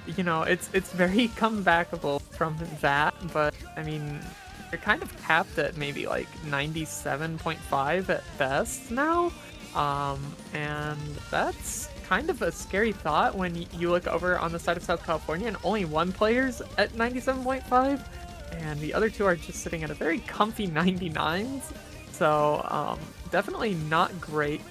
You know, it's very comebackable from that, but I mean, you're kind of capped at maybe like 97.5 at best now. And that's kind of a scary thought when you look over on the side of South California and only one player's at 97.5, and the other two are just sitting at a very comfy 99s. So definitely not great.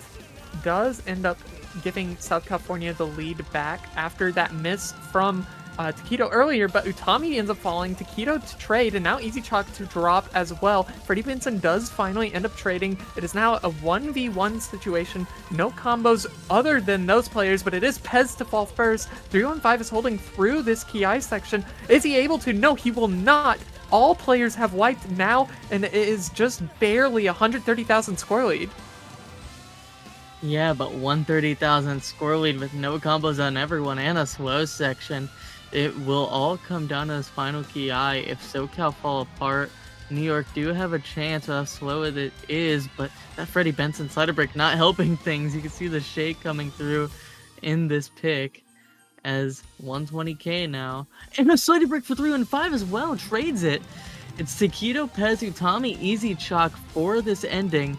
Does end up giving South California the lead back after that miss from Taquito earlier, but Utami ends up falling, Taquito to trade, and now Easy Chalk to drop as well. Freddie Benson does finally end up trading. It is now a 1v1 situation. No combos other than those players, but it is Pez to fall first. 315 is holding through this Ki section. Is he able to? No, he will not. All players have wiped now, and it is just barely 130,000 score lead. Yeah, but 130,000 score lead with no combos on everyone and a slow section. It will all come down to this final Ki. If SoCal fall apart, New York do have a chance with how slow it is, but that Freddie Benson slider break not helping things. You can see the shake coming through in this pick as 120k now. And a slider break for 315 as well, trades it. It's Taquito, Pez, Utami, Easy Chalk for this ending.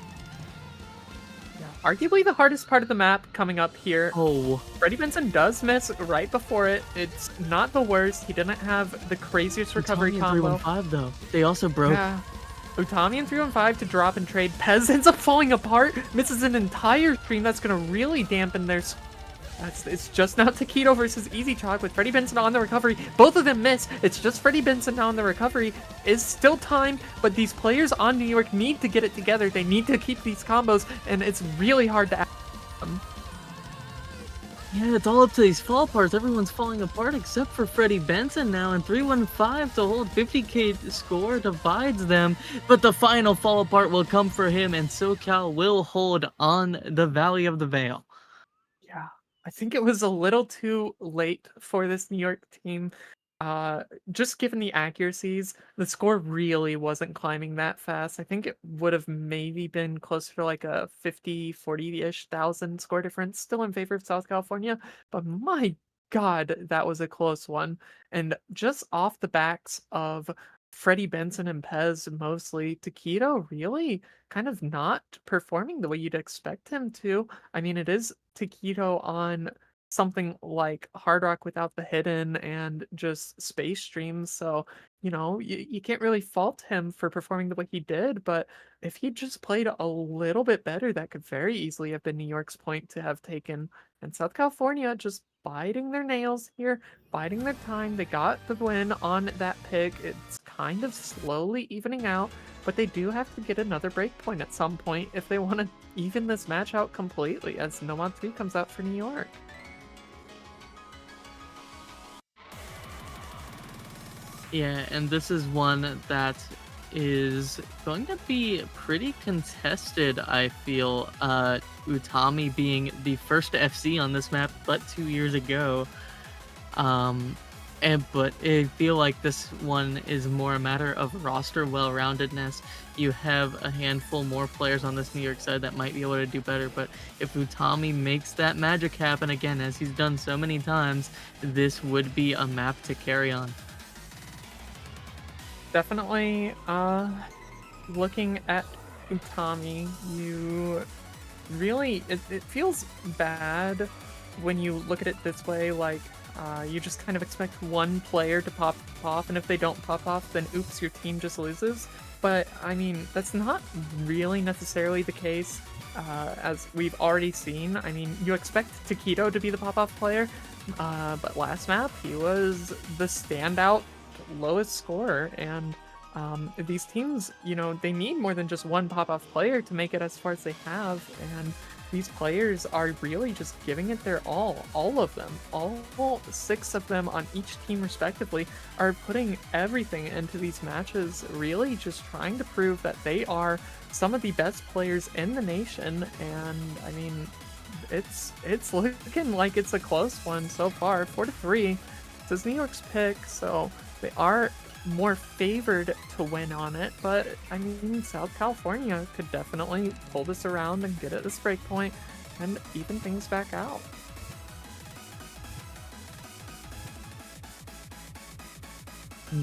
Arguably the hardest part of the map coming up here. Oh. Freddie Benson does miss right before it. It's not the worst. He didn't have the craziest recovery combo. 315 though. They also broke. Yeah. Utami and 315 to drop and trade. Pez ends up falling apart. Misses an entire stream. That's going to really dampen their It's just now Taquito versus Easy Chalk with Freddie Benson on the recovery. Both of them miss. It's just Freddie Benson now on the recovery. Is still time, but these players on New York need to get it together. They need to keep these combos, and it's really hard to them. Yeah, it's all up to these fall parts. Everyone's falling apart except for Freddie Benson now, and 315 to hold 50k score divides them. But the final fall apart will come for him, and SoCal will hold on the Valley of the Veil. Yeah, I think it was a little too late for this New York team. Just given the accuracies, the score really wasn't climbing that fast. I think it would have maybe been closer to like a 50, 40-ish thousand score difference, still in favor of South California. But my God, that was a close one. And just off the backs of Freddie Benson and Pez mostly, Taquito really kind of not performing the way you'd expect him to. I mean, it is Taquito on something like Hard Rock without the hidden and just Space Streams, so you can't really fault him for performing the way he did, but if he just played a little bit better, that could very easily have been New York's point to have taken. And South California just biting their nails here, biding their time. They got the win on that pick. It's kind of slowly evening out, but they do have to get another break point at some point if they want to even this match out completely, as Nomad 3 comes out for New York. Yeah, and this is one that is going to be pretty contested, I feel. Utami being the first FC on this map, but 2 years ago. But I feel like this one is more a matter of roster well-roundedness. You have a handful more players on this New York side that might be able to do better, but if Utami makes that magic happen again, as he's done so many times, this would be a map to carry on. Definitely, looking at Utami, you really, it feels bad when you look at it this way, like, you just kind of expect one player to pop off, and if they don't pop off, then oops, your team just loses. But, I mean, that's not really necessarily the case, as we've already seen. I mean, you expect Taquito to be the pop-off player, but last map, he was the standout lowest scorer, and these teams, they need more than just one pop-off player to make it as far as they have, and these players are really just giving it their all of them, all 6 of them on each team respectively are putting everything into these matches, really just trying to prove that they are some of the best players in the nation. And I mean, it's looking like it's a close one so far. 4-3. This is New York's pick, so they are more favored to win on it, but I mean, South California could definitely pull this around and get at this break point and even things back out.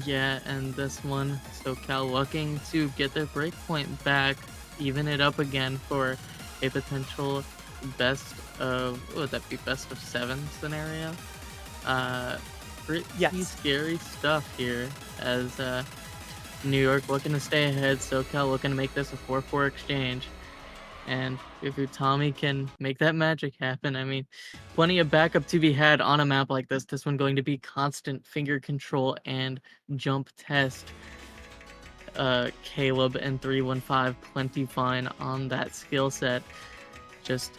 Yeah, and this one, SoCal looking to get their breakpoint back, even it up again for a potential best of, what would that be, best of 7 scenario? Pretty scary stuff here, as New York looking to stay ahead, SoCal looking to make this a 4-4 exchange. And if Utami can make that magic happen, I mean, plenty of backup to be had on a map like this. This one going to be constant finger control and jump test. Caleb and 315 plenty fine on that skill set. Just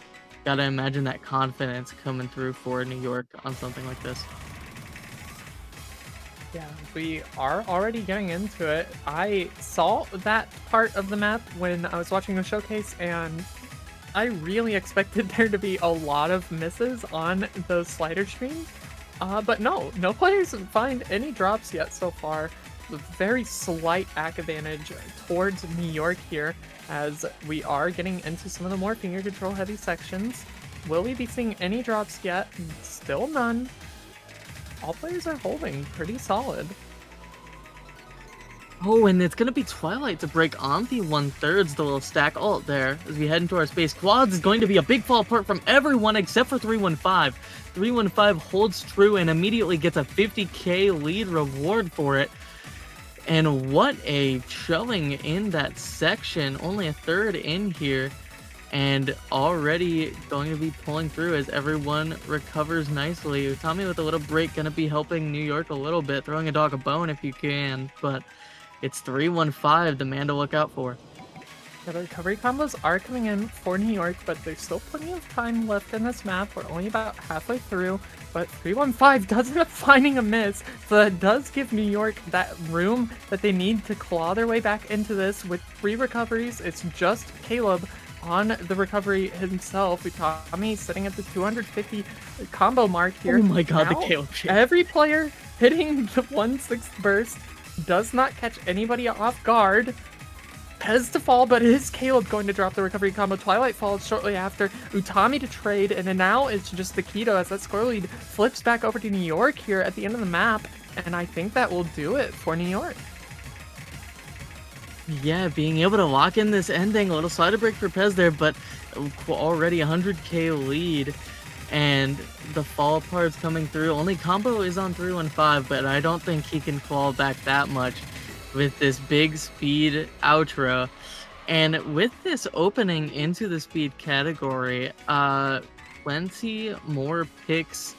gotta imagine that confidence coming through for New York on something like this. Yeah, we are already getting into it. I saw that part of the map when I was watching the showcase, and I really expected there to be a lot of misses on those slider streams. But no players find any drops yet so far. A very slight ACK advantage towards New York here, as we are getting into some of the more finger control heavy sections. Will we be seeing any drops yet? Still none. All players are holding pretty solid. Oh, and it's going to be Twilight to break on the 1/3, the little stack ult there. As we head into our space, Quads is going to be a big fall apart from everyone except for 315. 315 holds true and immediately gets a 50k lead reward for it. And what a showing in that section. Only a third in here. and already going to be pulling through as everyone recovers nicely. Tommy with a little break going to be helping New York a little bit, throwing a dog a bone if you can, but it's 3-1-5, the man to look out for. Yeah, the recovery combos are coming in for New York, but there's still plenty of time left in this map. We're only about halfway through, but 315 does end up finding a miss, so that does give New York that room that they need to claw their way back into this with 3 recoveries. It's just Caleb on the recovery himself. Utami sitting at the 250 combo mark here. Oh my god, the Now, Caleb chase. every player hitting the 1/6 burst does not catch anybody off guard. Pez to fall, but it is Caleb going to drop the recovery combo. Twilight falls shortly after. Utami to trade, and then now it's just the Keto as that score lead flips back over to New York here at the end of the map, and I think that will do it for New York. Yeah, being able to lock in this ending, a little slider break for Pez there, but already 100k lead, and the fall part's coming through. Only combo is on 315, but I don't think he can fall back that much with this big speed outro. And with this opening into the speed category, plenty more picks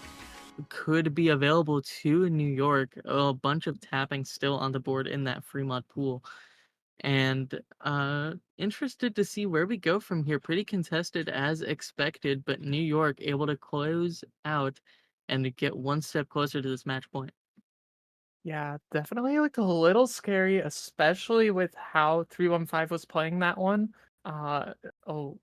could be available to New York. A bunch of tapping still on the board in that Fremont pool. And interested to see where we go from here. Pretty contested as expected, but New York able to close out and get one step closer to this match point. Yeah, definitely looked a little scary, especially with how 315 was playing that one. A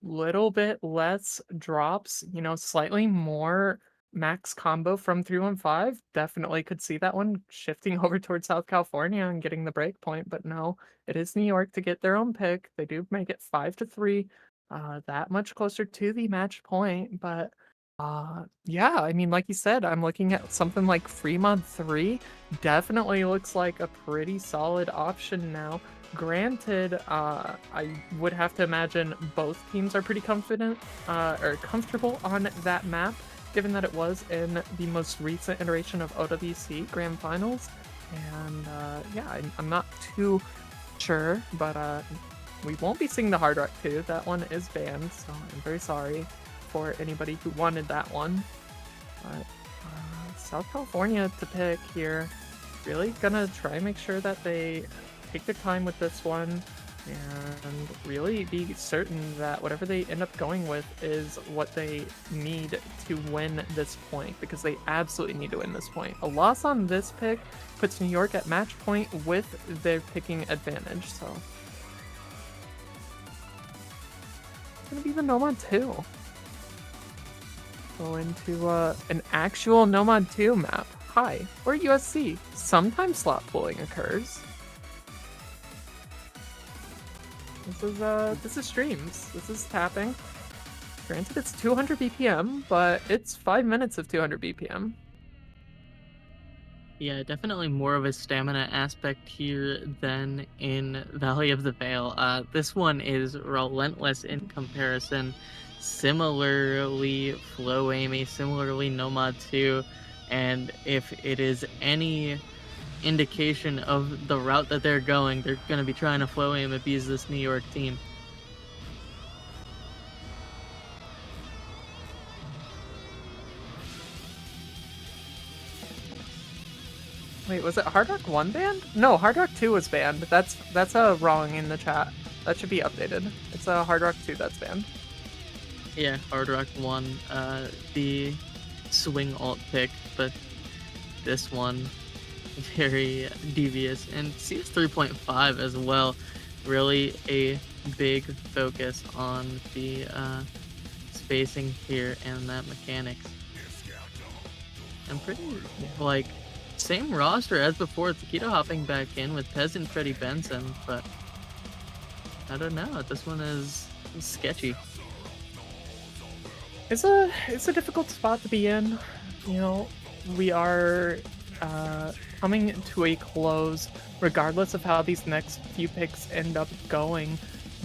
little bit less drops, slightly more max combo from 315. Definitely could see that one shifting over towards South California and getting the break point, but no, it is New York to get their own pick. They do make it 5-3, that much closer to the match point, but yeah, I mean, like you said, I'm looking at something like Fremont 3. Definitely looks like a pretty solid option now. Granted, I would have to imagine both teams are pretty confident or comfortable on that map, given that it was in the most recent iteration of OWC Grand Finals. And yeah, I'm not too sure, but we won't be seeing the Hard Rock 2. That one is banned, so I'm very sorry for anybody who wanted that one. But South California to pick here. Really gonna try and make sure that they take their time with this one and really be certain that whatever they end up going with is what they need to win this point, because they absolutely need to win this point. A loss on this pick puts New York at match point with their picking advantage, so it's gonna be the Nomad 2. Go into an actual Nomad 2 map. Hi, we're USC. Sometimes slot pooling occurs. This is streams. This is tapping. Granted, it's 200 BPM, but it's 5 minutes of 200 BPM. Yeah, definitely more of a stamina aspect here than in Valley of the Veil. This one is relentless in comparison. Similarly flow aimy, similarly Nomad 2, and if it is any indication of the route that they're going to be trying to flow aim abuse this New York team. Wait, was it Hard Rock 1 banned? No, Hard Rock 2 was banned. That's wrong in the chat. That should be updated. It's a Hard Rock 2 that's banned. Yeah, Hard Rock 1, the swing alt pick, but this one very devious. And CS 3.5 as well, really a big focus on the spacing here and that mechanics. And pretty like same roster as before. Taquito hopping back in with Pez and Freddie Benson, but I don't know. This one is sketchy. It's a difficult spot to be in. We are coming to a close regardless of how these next few picks end up going.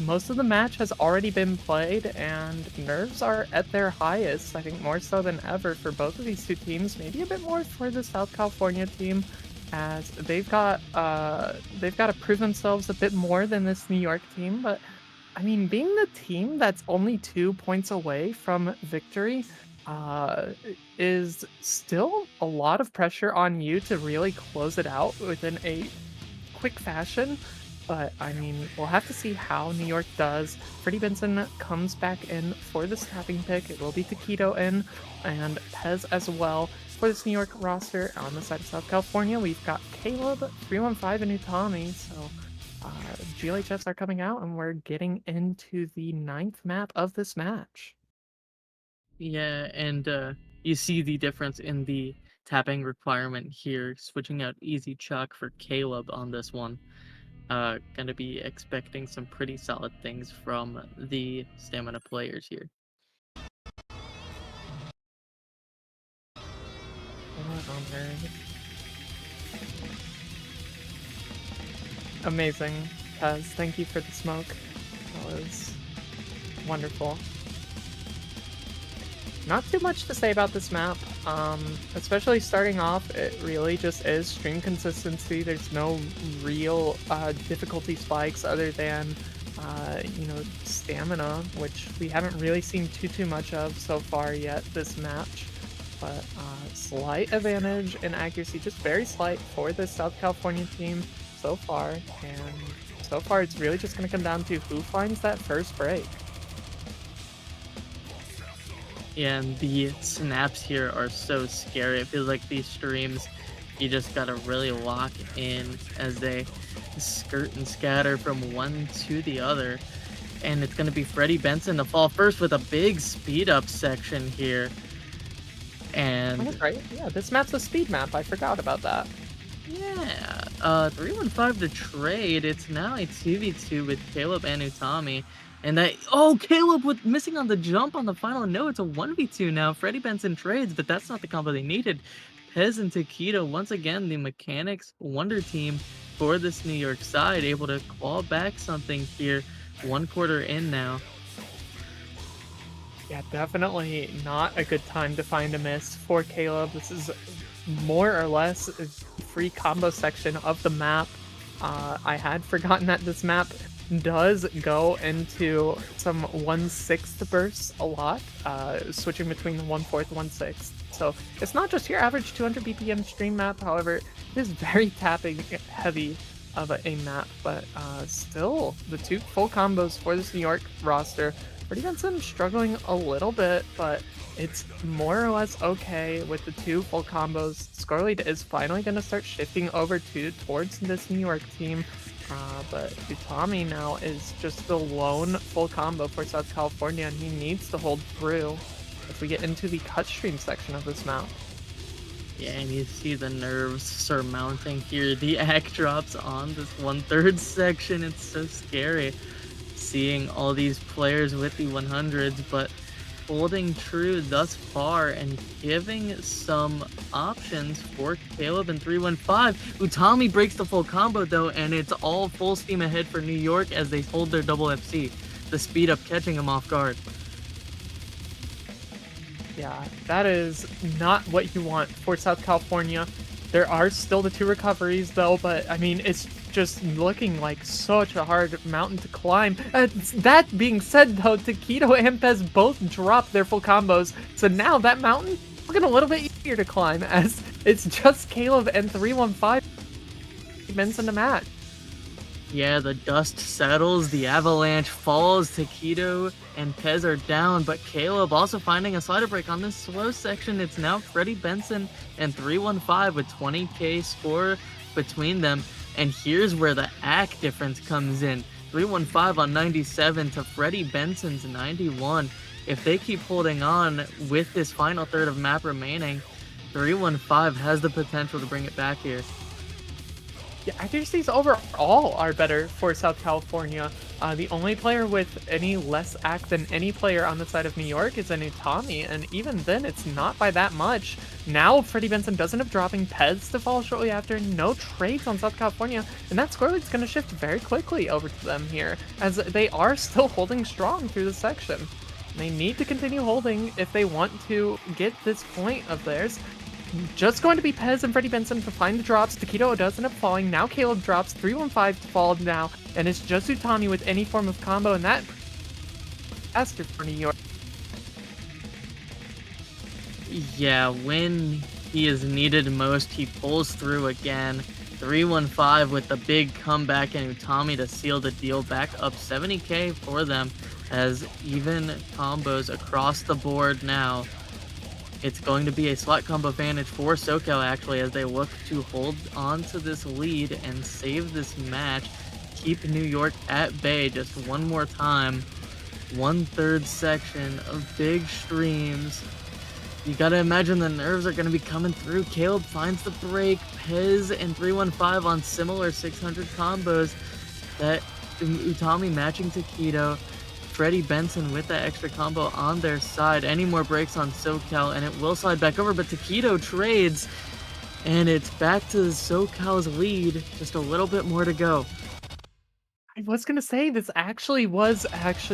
Most of the match has already been played, and nerves are at their highest, I think more so than ever for both of these two teams, maybe a bit more for the South California team, as they've got to prove themselves a bit more than this New York team, but I mean, being the team that's only 2 points away from victory, is still a lot of pressure on you to really close it out within a quick fashion. But I mean, we'll have to see how New York does. Freddie Benson comes back in for the snapping pick. It will be Taquito in and Pez as well. For this New York roster on the side of South California, we've got Caleb, 315, and Utami. So GLHS are coming out, and we're getting into the ninth map of this match. Yeah, and you see the difference in the tapping requirement here, switching out Easy Chuck for Caleb on this one. Gonna be expecting some pretty solid things from the stamina players here. Alright. Amazing, Pez. Thank you for the smoke. That was wonderful. Not too much to say about this map, especially starting off. It really just is stream consistency. There's no real difficulty spikes other than stamina, which we haven't really seen too much of so far yet this match. But slight advantage in accuracy, just very slight for the South California team so far, and so far it's really just going to come down to who finds that first break. And the snaps here are so scary. It feels like these streams, you just gotta really lock in as they skirt and scatter from one to the other. And it's gonna be Freddie Benson to fall first with a big speed up section here. And That's right. Yeah, this map's a speed map. I forgot about that. yeah, 315 to trade. It's now a 2v2 with Caleb and Utami. And Caleb with missing on the jump on the final. No, it's a 1v2 now. Freddie Benson trades, but that's not the combo they needed. Pez and Taquito, once again, the mechanics wonder team for this New York side, able to claw back something here. 1/4 in now. Yeah, definitely not a good time to find a miss for Caleb. This is more or less a free combo section of the map. I had forgotten that this map does go into some 1/6 bursts a lot, switching between the 1/4, 1/6. So it's not just your average 200 BPM stream map, however, it is very tapping heavy of a map, but still the 2 full combos for this New York roster. Freddie Benson struggling a little bit, but it's more or less okay with the 2 full combos. Score lead is finally going to start shifting over towards this New York team. But Utami now is just the lone full combo for South California, and he needs to hold through as we get into the cut stream section of this map. Yeah, and you see the nerves surmounting here. The act drops on this 1/3 section. It's so scary seeing all these players with the 100s, but holding true thus far and giving some options for Caleb and 315. Utami breaks the full combo though, and it's all full steam ahead for New York as they hold their double FC. The speed up catching him off guard. Yeah, that is not what you want for South California. There are still the 2 recoveries though, but I mean, it's just looking like such a hard mountain to climb. That being said though, Taquito and Pez both dropped their full combos, so now that mountain looking a little bit easier to climb as it's just Caleb and 315 minutes in the match. Yeah, the dust settles, the avalanche falls, Taquito and Pez are down, but Caleb also finding a slider break on this slow section. It's now Freddie Benson and 315 with 20k score between them. And here's where the ACK difference comes in. 315 on 97 to Freddie Benson's 91. If they keep holding on with this final third of map remaining, 315 has the potential to bring it back here. Yeah, accuracies overall are better for South California. The only player with any less act than any player on the side of New York is an Utami, and even then, it's not by that much. Now, Freddie Benson doesn't have dropping Pez to fall shortly after, no trades on South California, and that score lead's going to shift very quickly over to them here, as they are still holding strong through the section. They need to continue holding if they want to get this point of theirs. Just going to be Pez and Freddie Benson to find the drops. Taquito does end up falling. Now Caleb drops 315 to fall now, and it's just Utami with any form of combo, and that faster for New York. Yeah, when he is needed most, he pulls through again. 315 with the big comeback, and Utami to seal the deal, back up 70k for them as even combos across the board now. It's going to be a slot combo advantage for SoCal actually as they look to hold on to this lead and save this match. Keep New York at bay just one more time. 1/3 section of big streams. You gotta imagine the nerves are gonna be coming through. Caleb finds the break. Pez and 315 on similar 600 combos. That Utami matching Taquito. Freddie Benson with that extra combo on their side. Any more breaks on SoCal and it will slide back over, but Taquito trades and it's back to SoCal's lead. Just a little bit more to go. I was gonna say this was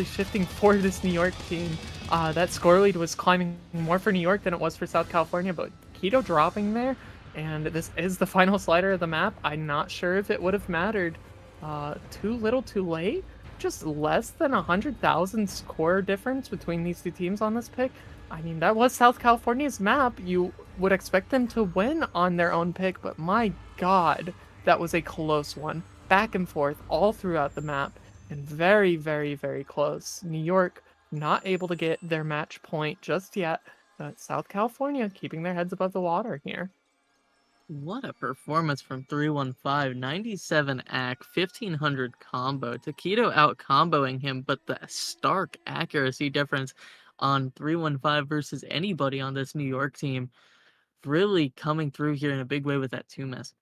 shifting for this New York team. That score lead was climbing more for New York than it was for South California, but Keto dropping there, and this is the final slider of the map. I'm not sure if it would have mattered. Too little, too late. Just less than 100,000 score difference between these two teams on this pick. I mean, that was South California's map. You would expect them to win on their own pick, but my god, that was a close one. Back and forth all throughout the map, and very, very, very close. New York not able to get their match point just yet, but South California keeping their heads above the water here. What a performance from 315. 97 AC, 1500 combo. Taquito out comboing him, but the stark accuracy difference on 315 versus anybody on this New York team really coming through here in a big way with that 2 miss.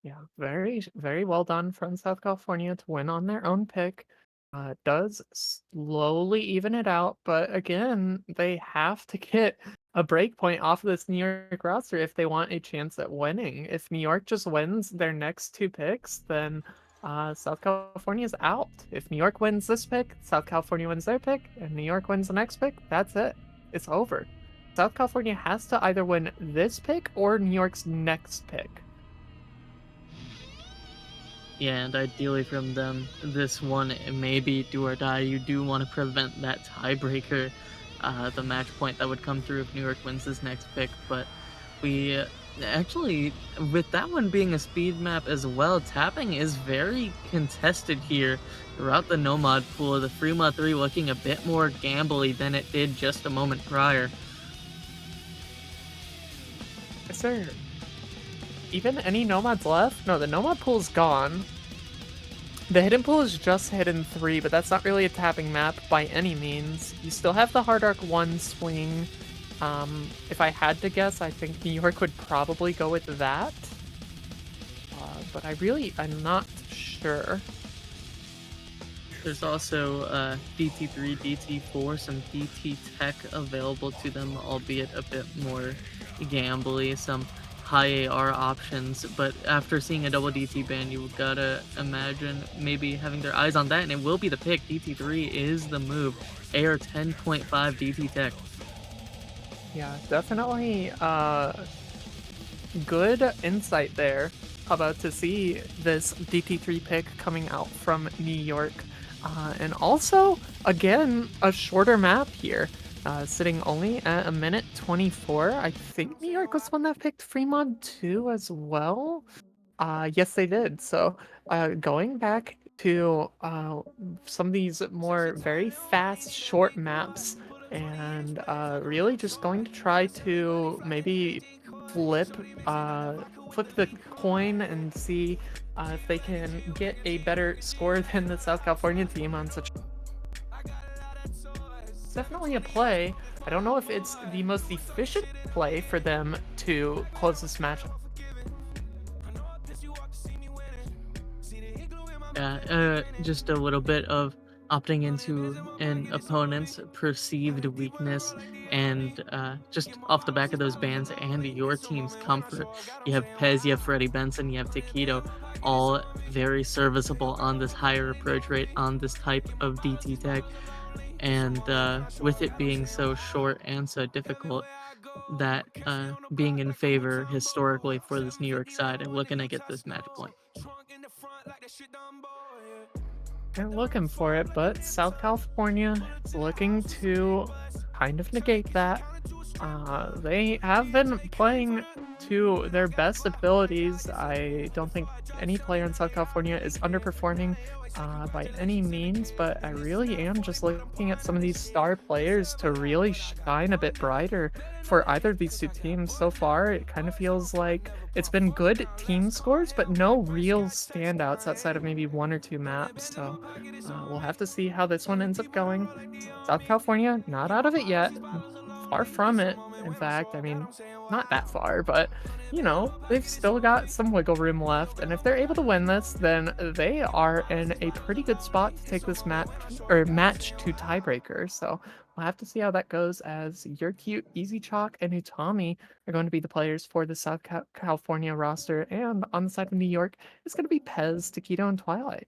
Yeah, very, very well done from South California to win on their own pick. Does slowly even it out, but again, they have to get a break point off of this New York roster if they want a chance at winning. If New York just wins their next two picks, then South California's out. If New York wins this pick, South California wins their pick, and New York wins the next pick, that's it. It's over. South California has to either win this pick or New York's next pick. Yeah, and ideally from them, this one it may be do or die. You do want to prevent that tiebreaker, the match point that would come through if New York wins this next pick. But we actually, with that one being a speed map as well, tapping is very contested here throughout the Nomad pool. The Fremont 3 looking a bit more gambly than it did just a moment prior. Is there even any Nomads left? No, the Nomad pool's gone. The hidden pool is just hidden 3, but that's not really a tapping map by any means. You still have the Hard Arc 1 swing. If I had to guess, I think New York would probably go with that. But I'm not sure. There's also DT3, DT4, some DT tech available to them, albeit a bit more gambly, some high AR options, but after seeing a double DT ban, you gotta imagine maybe having their eyes on that, and it will be the pick. DT3 is the move. AR 10.5 DT tech. Yeah, definitely good insight there about to see this DT3 pick coming out from New York. And also, again, a shorter map here. Sitting only at a minute 24. I think New York was one that picked Fremont 2 as well. Yes, they did. So, going back to some of these more very fast, short maps, and really just going to try to maybe flip the coin and see if they can get a better score than the South California team on such. It's definitely a play. I don't know if it's the most efficient play for them to close this match. Yeah, just a little bit of opting into an opponent's perceived weakness, and just off the back of those bans and your team's comfort, you have Pez, you have Freddie Benson, you have Taquito, all very serviceable on this higher approach rate, on this type of DT tech. And with it being so short and so difficult, that being in favor historically for this New York side and looking to get this match point. They're looking for it, but South California is looking to kind of negate that. They have been playing to their best abilities. I don't think any player in South California is underperforming by any means, but I really am just looking at some of these star players to really shine a bit brighter for either of these two teams. So far, it kind of feels like it's been good team scores, but no real standouts outside of maybe one or two maps. So we'll have to see how this one ends up going. South California, not out of it yet. Far from it, in fact. I mean, not that far, but they've still got some wiggle room left. And if they're able to win this, then they are in a pretty good spot to take this match to tiebreaker. So we'll have to see how that goes, as Your Cute, Easy Chalk, and Utami are going to be the players for the South California roster. And on the side of New York, it's going to be Pez, Taquito, and Twilight.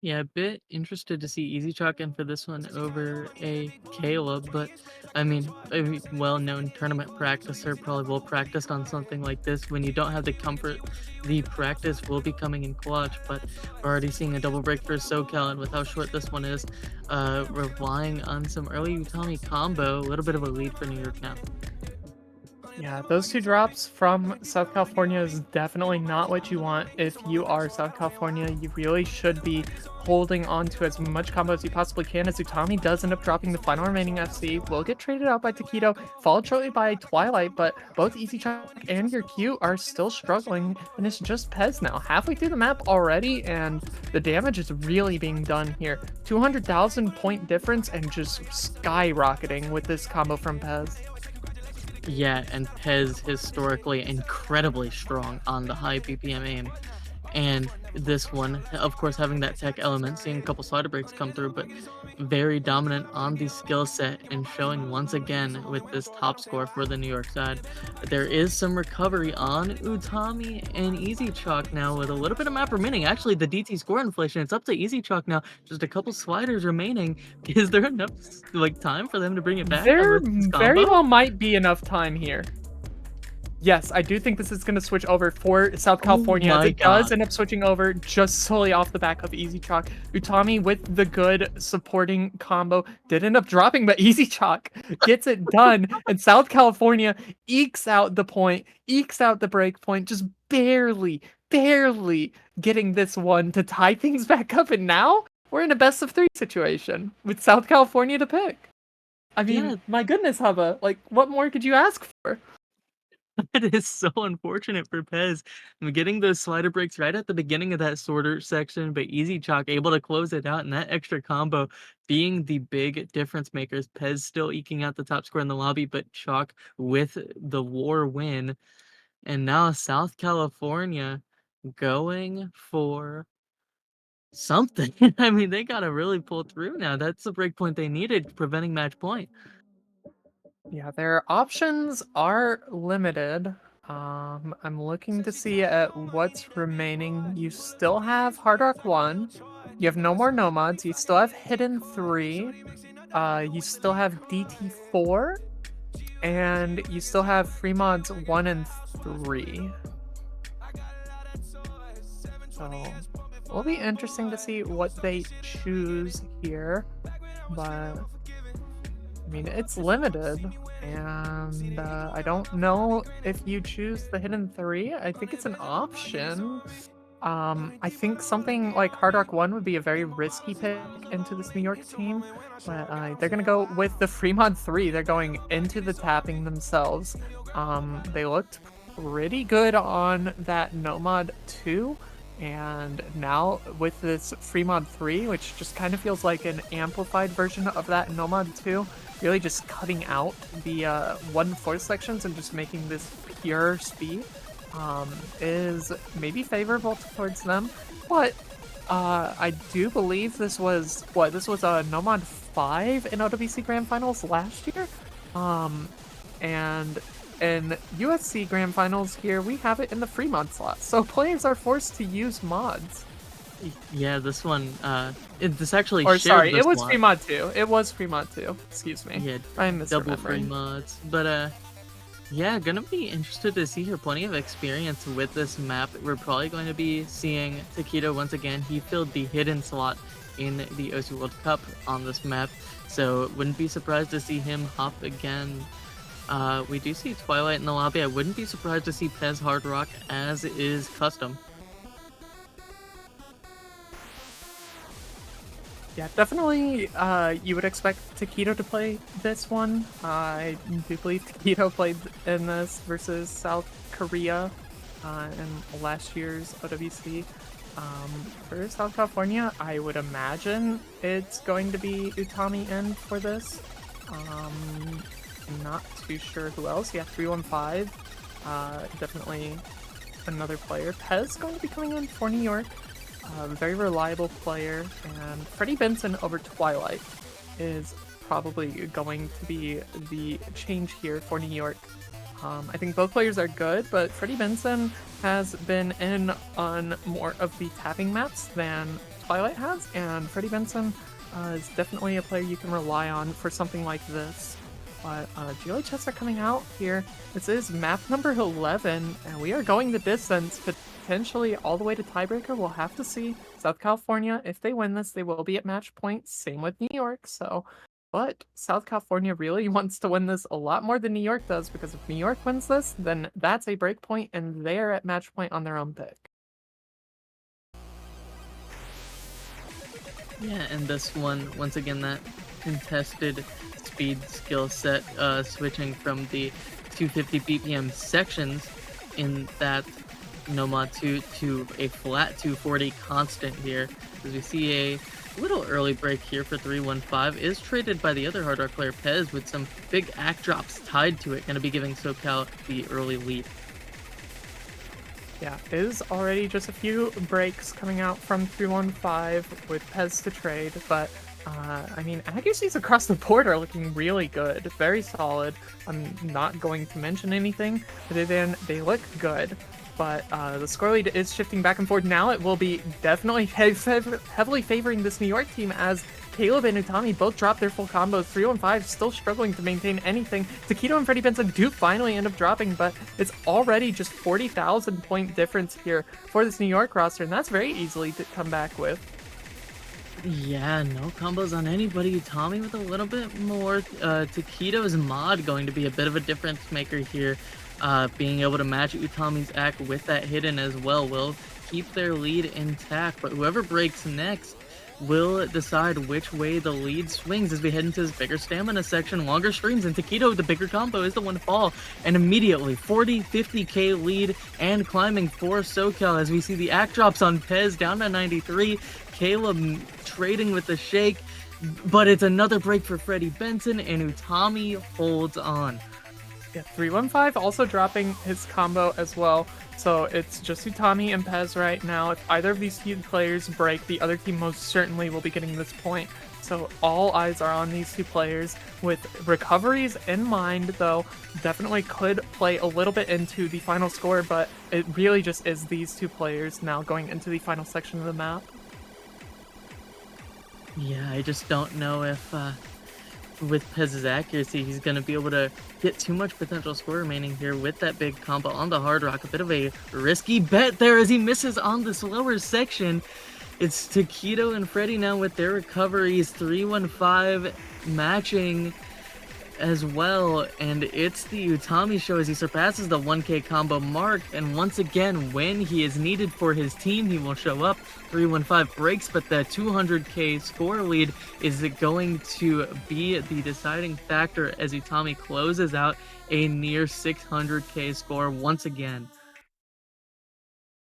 Yeah, a bit interested to see Easy Chalk in for this one over a Caleb, but I mean, a well-known tournament practicer probably will practice on something like this. When you don't have the comfort, the practice will be coming in clutch, but we're already seeing a double break for SoCal, and with how short this one is, relying on some early Utami combo, a little bit of a lead for New York now. Yeah, those two drops from South California is definitely not what you want if you are South California. You really should be holding on to as much combo as you possibly can, as Utami does end up dropping the final remaining FC. Will get traded out by Taquito, followed shortly by Twilight, but both Easy Chalk and Your Cute are still struggling, and it's just Pez now, halfway through the map already, and the damage is really being done here. 200,000 point difference and just skyrocketing with this combo from Pez. Yeah, and Pez historically incredibly strong on the high BPM aim. And this one, of course, having that tech element, seeing a couple slider breaks come through, but very dominant on the skill set and showing once again with this top score for the New York side. There is some recovery on Utami and Easy Chalk now with a little bit of map remaining. Actually, the DT score inflation, it's up to Easy Chalk now. Just a couple sliders remaining. Is there enough time for them to bring it back? There very well might be enough time here. Yes, I do think this is going to switch over for South California, as it does end up switching over just solely off the back of Easy Chalk. Utami with the good supporting combo did end up dropping, but Easy Chalk gets it done, and South California ekes out the point, ekes out the break point, just barely getting this one to tie things back up, and now we're in a best of 3 situation with South California to pick. I mean, my goodness, Hubba, like, what more could you ask for? It is so unfortunate for Pez. I'm getting those slider breaks right at the beginning of that sorter section, but Easy Chalk able to close it out, and that extra combo being the big difference makers. Pez still eking out the top score in the lobby, but Chalk with the war win. And now South California going for something. I mean, they gotta really pull through now. That's the break point they needed, preventing match point. Yeah, their options are limited. I'm looking to see at what's remaining. You still have Hard Rock 1. You have no more Nomads. You still have Hidden 3. You still have DT4. And you still have Free Mods 1 and 3. So it'll be interesting to see what they choose here. But I mean, it's limited, and I don't know if you choose the Hidden 3. I think it's an option. I think something like Hard Rock 1 would be a very risky pick into this New York team, but they're going to go with the Fremont 3. They're going into the tapping themselves. They looked pretty good on that Nomad 2. And now with this Fremont 3, which just kind of feels like an amplified version of that Nomad 2, really just cutting out the 1/4 sections and just making this pure speed, is maybe favorable towards them. But I do believe this was a Nomad 5 in OWC Grand Finals last year. And in USC Grand Finals here, we have it in the free mod slot. So players are forced to use mods. Yeah, this one, this actually Or shared sorry, the it was slot. free mod 2. It was free mod 2. Excuse me. Yeah, I'm double free misremembering. mods. But yeah, gonna be interested to see her. Plenty of experience with this map. We're probably going to be seeing Taquito once again. He filled the hidden slot in the OC World Cup on this map, so wouldn't be surprised to see him hop again. We do see Twilight in the lobby. I wouldn't be surprised to see Pez Hard Rock, as is custom. Yeah, definitely. You would expect Taquito to play this one. I do believe Taquito played in this versus South Korea in last year's OWC. For South California, I would imagine it's going to be Utami in for this. Not too sure who else. Yeah, 315. Definitely another player. Pez going to be coming in for New York. Very reliable player, and Freddie Benson over Twilight is probably going to be the change here for New York. I think both players are good, but Freddie Benson has been in on more of the tapping maps than Twilight has, and Freddie Benson is definitely a player you can rely on for something like this. But GLHS are coming out here. This is map number 11, and we are going the distance, potentially all the way to tiebreaker. We'll have to see. South California, if they win this, they will be at match point. Same with New York, so... But South California really wants to win this a lot more than New York does, because if New York wins this, then that's a break point, and they're at match point on their own pick. Yeah, and this one, once again, that contested speed skill set, switching from the 250 BPM sections in that Nomad 2 to a flat 240 constant here, as we see a little early break here for 315 is traded by the other Hard Rock player Pez with some big act drops tied to it, going to be giving SoCal the early lead. Yeah, is already just a few breaks coming out from 315 with Pez to trade, but I mean, accuracies across the board are looking really good, very solid. I'm not going to mention anything other than they look good, but the score lead is shifting back and forth. Now it will be definitely heavily favoring this New York team, as Caleb and Utami both dropped their full combos. 315 still struggling to maintain anything. Taquito and Freddie Benson do finally end up dropping, but it's already just 40,000 point difference here for this New York roster, and that's very easily to come back with. Yeah, no combos on anybody. Tommy with a little bit more. Taquito's mod going to be a bit of a difference maker here. Being able to match Utami's act with that hidden as well will keep their lead intact, but whoever breaks next will decide which way the lead swings as we head into this bigger stamina section, longer streams, and Taquito with the bigger combo is the one to fall, and immediately 50k lead and climbing for SoCal as we see the act drops on Pez down to 93, Caleb trading with the shake, but it's another break for Freddie Benson, and Utami holds on. Yeah, 315 also dropping his combo as well. So it's just Utami and Pez right now. If either of these two players break, the other team most certainly will be getting this point. So all eyes are on these two players. With recoveries in mind, though, definitely could play a little bit into the final score, but it really just is these two players now going into the final section of the map. Yeah, I just don't know if with Pez's accuracy, he's going to be able to get too much potential score remaining here with that big combo on the Hard Rock. A bit of a risky bet there as he misses on the slower section. It's Taquito and Freddie now with their recoveries. 315 matching as well, and it's the Utami show as he surpasses the 1k combo mark, and once again, when he is needed for his team, he will show up. 315 breaks, but the 200k score lead is going to be the deciding factor as Utami closes out a near 600k score once again.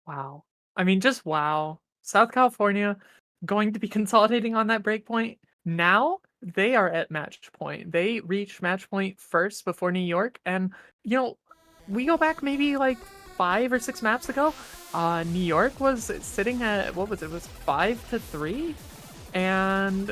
Wow. I mean, just wow. South California going to be consolidating on that breakpoint. Now they are at match point. They reached match point first before New York. And, you know, we go back maybe like 5 or 6 maps ago. New York was sitting at, what was it? It was 5-3. And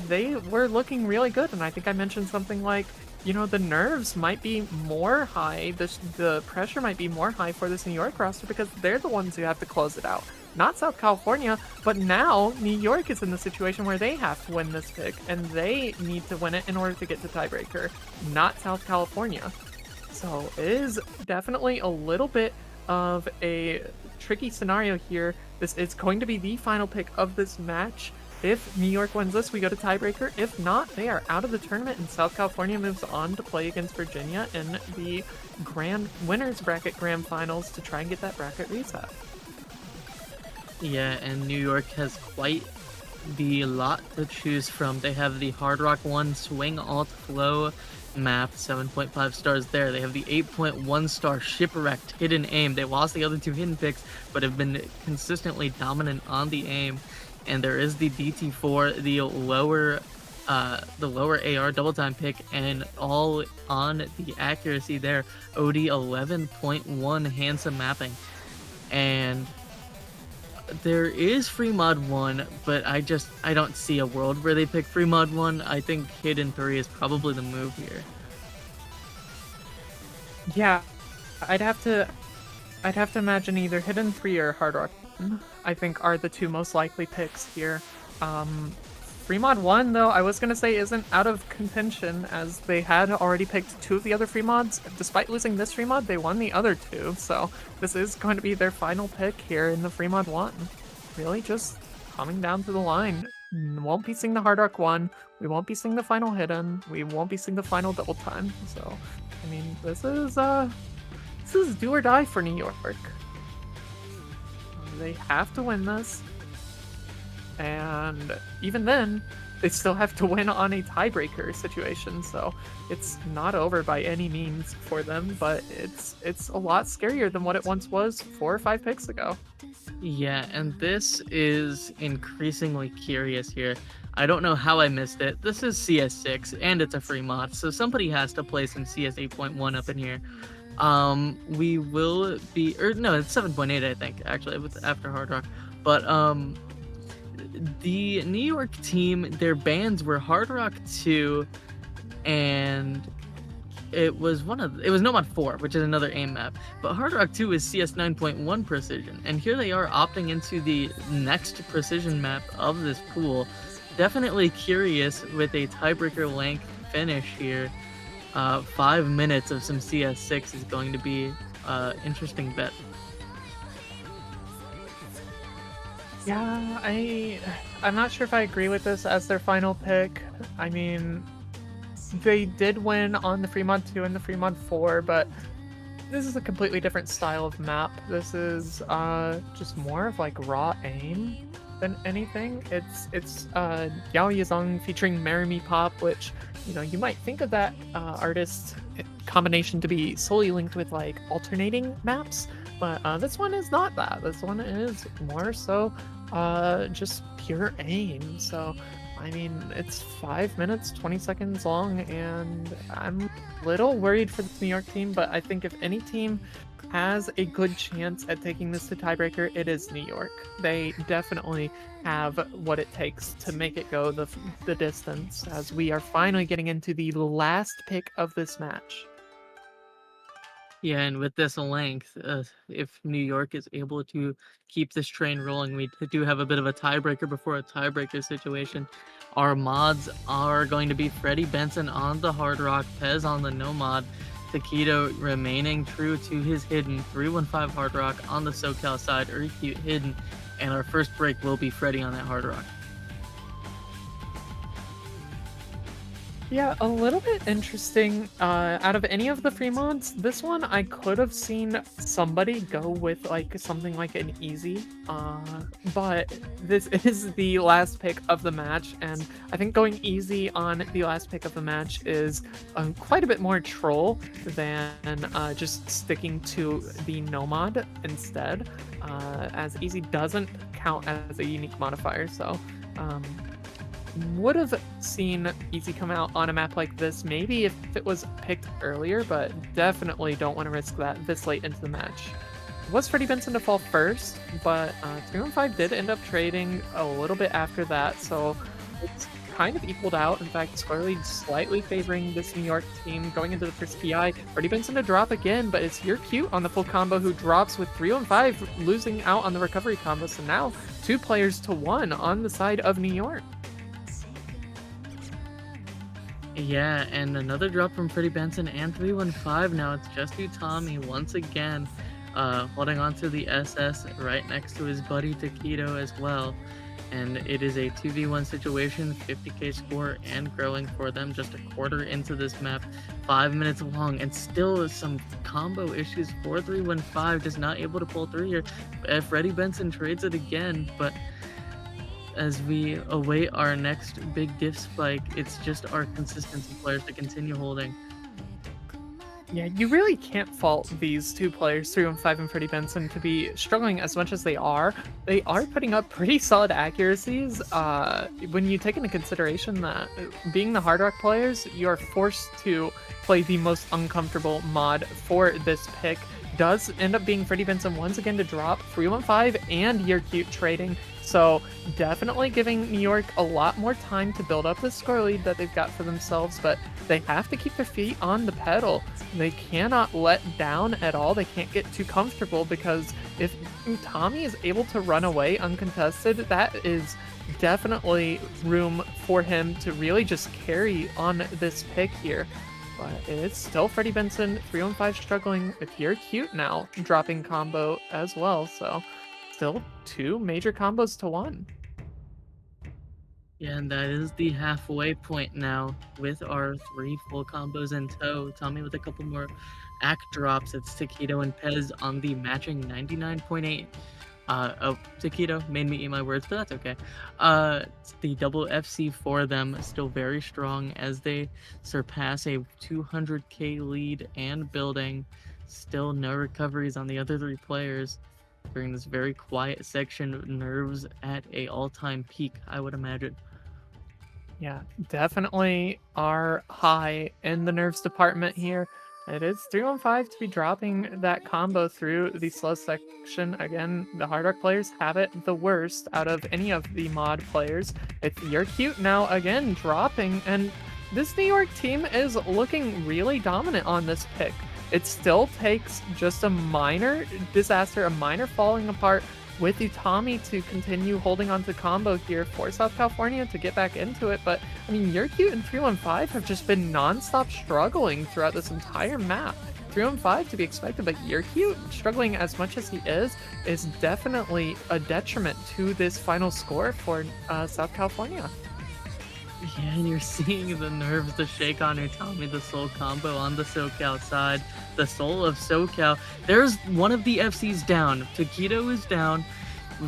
they were looking really good. And I think I mentioned something like, you know, the nerves might be more high, the pressure might be more high for this New York roster because they're the ones who have to close it out. not South California, but now New York is in the situation where they have to win this pick, and they need to win it in order to get to tiebreaker, not South California. So it is definitely a little bit of a tricky scenario here. This is going to be the final pick of this match. If New York wins this, we go to tiebreaker. If not, they are out of the tournament, and South California moves on to play against Virginia in the grand winners bracket grand finals to try and get that bracket reset. Yeah, and New York has quite the lot to choose from. They have the Hard Rock 1 Swing Alt Flow map, 7.5 stars there. They have the 8.1 star Shipwrecked Hidden Aim. They lost the other two hidden picks, but have been consistently dominant on the aim. And there is the DT4, the lower AR double time pick, and all on the accuracy there. OD 11.1 handsome mapping. And there is Free Mod 1, but I don't see a world where they pick Free Mod 1. I think Hidden 3 is probably the move here. Yeah, I'd have to imagine either Hidden 3 or Hard Rock 1, I think, are the two most likely picks here. Free Mod 1, though, I was going to say isn't out of contention, as they had already picked two of the other free mods. Despite losing this free mod, they won the other two, so this is going to be their final pick here in the Free Mod 1. Really just coming down to the line. Won't be seeing the Hard Rock 1, we won't be seeing the final Hidden, we won't be seeing the final Double Time, so, I mean, this is do or die for New York. They have to win this. And even then, they still have to win on a tiebreaker situation, so it's not over by any means for them, but it's a lot scarier than what it once was 4 or 5 picks ago. Yeah, and this is increasingly curious here. I don't know how I missed it. This is CS6, and it's a free mod, so somebody has to play some CS 8.1 up in here. We will be, or no, it's 7.8, I think, actually, with after Hard Rock. But the New York team, their bans were Hard Rock 2, and it was Nomad 4, which is another aim map. But Hard Rock 2 is CS 9.1 precision, and here they are opting into the next precision map of this pool. Definitely curious with a tiebreaker length finish here. 5 minutes of some CS6 is going to be interesting bet. Yeah, I'm not sure if I agree with this as their final pick. I mean, they did win on the Free Mod 2 and the Free Mod 4, but this is a completely different style of map. This is just more of like raw aim than anything. It's Yao Yazong featuring Marry Me Pop, which, you know, you might think of that artist combination to be solely linked with like alternating maps, but this one is not that. This one is more so just pure aim. So I mean, it's 5 minutes 20 seconds long, and I'm a little worried for this New York team, but I think if any team has a good chance at taking this to tiebreaker, it is New York. They definitely have what it takes to make it go the distance, as we are finally getting into the last pick of this match. Yeah, and with this length, if New York is able to keep this train rolling, we do have a bit of a tiebreaker before a tiebreaker situation. Our mods are going to be Freddie Benson on the Hard Rock, Pez on the No Mod, Taquito remaining true to his Hidden, 315 Hard Rock on the SoCal side, Urcute Hidden, and our first break will be Freddie on that Hard Rock. Yeah, a little bit interesting. Out of any of the free mods, this one I could have seen somebody go with like something like an easy, but this is the last pick of the match, and I think going easy on the last pick of the match is quite a bit more troll than just sticking to the no mod instead, as easy doesn't count as a unique modifier, so would have seen easy come out on a map like this maybe if it was picked earlier, but definitely don't want to risk that this late into the match. It was Freddie Benson to fall first, but 315 did end up trading a little bit after that, so it's kind of equaled out. In fact, score lead slightly favoring this New York team going into the first PI. Freddie Benson to drop again, but it's You're Cute on the full combo who drops with 3-1-5, losing out on the recovery combo. So now 2 players to 1 on the side of New York. Yeah, and another drop from Freddie Benson and 315. Now it's just Utami once again, holding on to the SS right next to his buddy Taquito as well. And it is a 2v1 situation, 50k score and growing for them, just a quarter into this map, 5 minutes long, and still some combo issues for 315, just not able to pull through here. Freddie Benson trades it again, but as we await our next big diff spike, it's just our consistency players to continue holding. Yeah, you really can't fault these 2 players, 3-1-5 and Freddie Benson, to be struggling as much as they are. They are putting up pretty solid accuracies. When you take into consideration that being the Hard Rock players, you are forced to play the most uncomfortable mod for this pick. Does end up being Freddie Benson once again to drop 3-1-5 and You're Cute trading. So definitely giving New York a lot more time to build up the score lead that they've got for themselves, but they have to keep their feet on the pedal. They cannot let down at all. They can't get too comfortable, because if Tommy is able to run away uncontested, that is definitely room for him to really just carry on this pick here. But it's still Freddie Benson, 3-1-5 struggling with You're Cute now, dropping combo as well. So still 2 major combos to 1. Yeah, and that is the halfway point now with our 3 full combos in tow. Tommy with a couple more act drops. It's Taquito and Pez on the matching 99.8. Oh, Taquito made me eat my words, but that's okay. It's the double FC for them, still very strong as they surpass a 200k lead and building. Still no recoveries on the other 3 players during this very quiet section. Nerves at a all-time peak, I would imagine. Yeah, definitely are high in the nerves department here. It is 3-1-5 to be dropping that combo through the slow section. Again, the Hard Rock players have it the worst out of any of the mod players. It's You're Cute now again dropping, and this New York team is looking really dominant on this pick. It still takes just a minor disaster, a minor falling apart with Utami to continue holding on to combo here for South California to get back into it. But I mean, You're Cute and 3-1-5 have just been non-stop struggling throughout this entire map. 3-1-5 to be expected, but You're Cute, struggling as much as he is definitely a detriment to this final score for South California. Yeah, and you're seeing the nerves to shake on Utami, the soul combo on the SoCal side. The soul of SoCal. There's one of the FCs down. Taquito is down.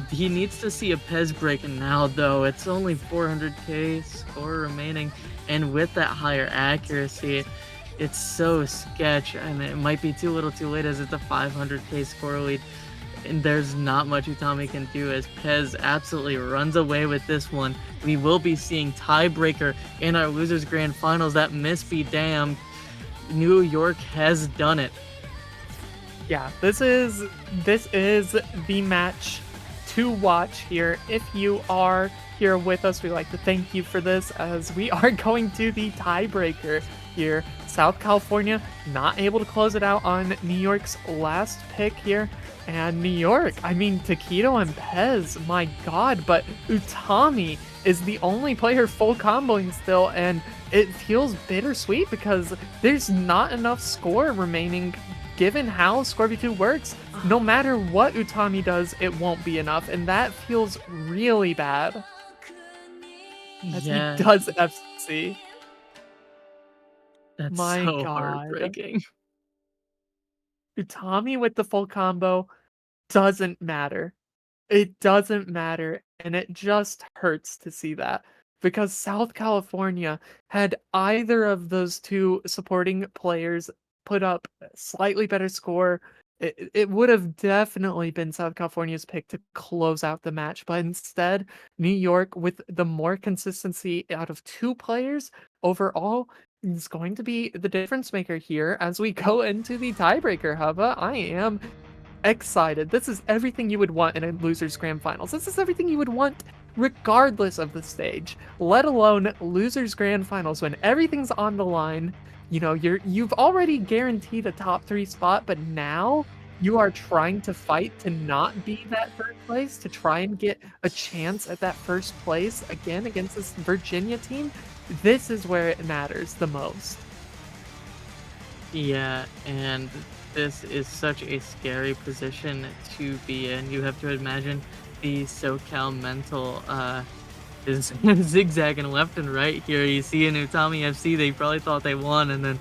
He needs to see a Pez break now, though. It's only 400k score remaining. And with that higher accuracy, it's so sketch. And it might be too little too late, as it's a 500k score lead. And there's not much Utami can do, as Pez absolutely runs away with this one. We will be seeing tiebreaker in our Losers Grand Finals. That miss be damned. New York has done it. Yeah, this is the match to watch here. If you are here with us, we'd like to thank you for this, as we are going to the tiebreaker here. South California not able to close it out on New York's last pick here. And New York, I mean, Taquito and Pez, my god, but Utami is the only player full comboing still, and it feels bittersweet because there's not enough score remaining. Given how Score v2 works, no matter what Utami does, it won't be enough, and that feels really bad. As Yeah, he does FC. that's My so god. heartbreaking. Utami with the full combo doesn't matter. It doesn't matter, and it just hurts to see that, because South California, had either of those 2 supporting players put up a slightly better score, it would have definitely been South California's pick to close out the match. But instead, New York, with the more consistency out of 2 players overall, is going to be the difference maker here as we go into the tiebreaker, Hubba. I am excited. This is everything you would want in a Losers Grand Finals. This is everything you would want regardless of the stage, let alone losers grand finals when everything's on the line. You've already guaranteed a top 3 spot, but now you are trying to fight to not be that third place, to try and get a chance at that first place again against this Virginia team. This is where it matters the most. Yeah, and this is such a scary position to be in. You have to imagine the SoCal mental is zigzagging left and right here. You see in Utami FC, they probably thought they won, and then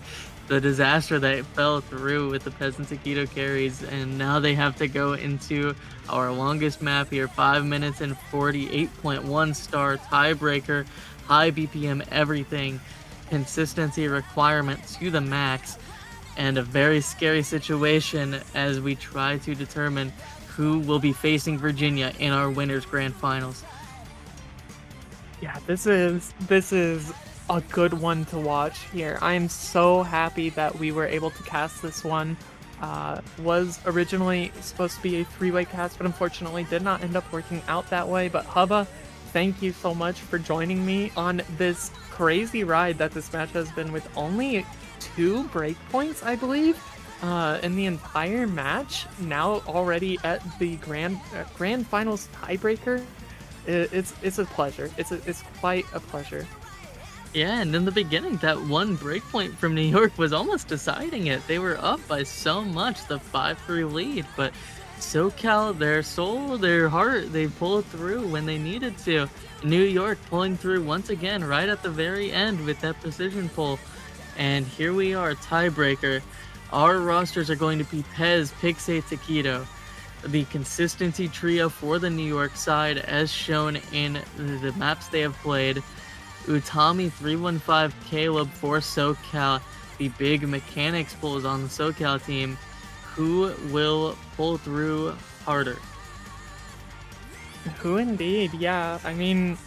the disaster that fell through with the Pez and Taquito carries, and now they have to go into our longest map here, 5 minutes and 48.1 star tiebreaker, high BPM everything, consistency requirement to the max, and a very scary situation as we try to determine who will be facing Virginia in our winners grand finals. Yeah, this is a good one to watch here. I am so happy that we were able to cast this one. Was originally supposed to be a three-way cast, but unfortunately did not end up working out that way. But Hubba, thank you so much for joining me on this crazy ride that this match has been, with only 2 breakpoints, I believe, in the entire match. Now already at the grand finals tiebreaker. It's a pleasure. It's quite a pleasure. Yeah, and in the beginning, that one breakpoint from New York was almost deciding it. They were up by so much, the 5-3 lead, but SoCal, their soul, their heart, they pulled through when they needed to. New York pulling through once again right at the very end with that precision pull. And here we are, tiebreaker. Our rosters are going to be Pez, Pixie, Taquito. The consistency trio for the New York side, as shown in the maps they have played. Utami, 315, Caleb for SoCal. The big mechanics pulls on the SoCal team. Who will pull through harder? Who indeed? Yeah, I mean,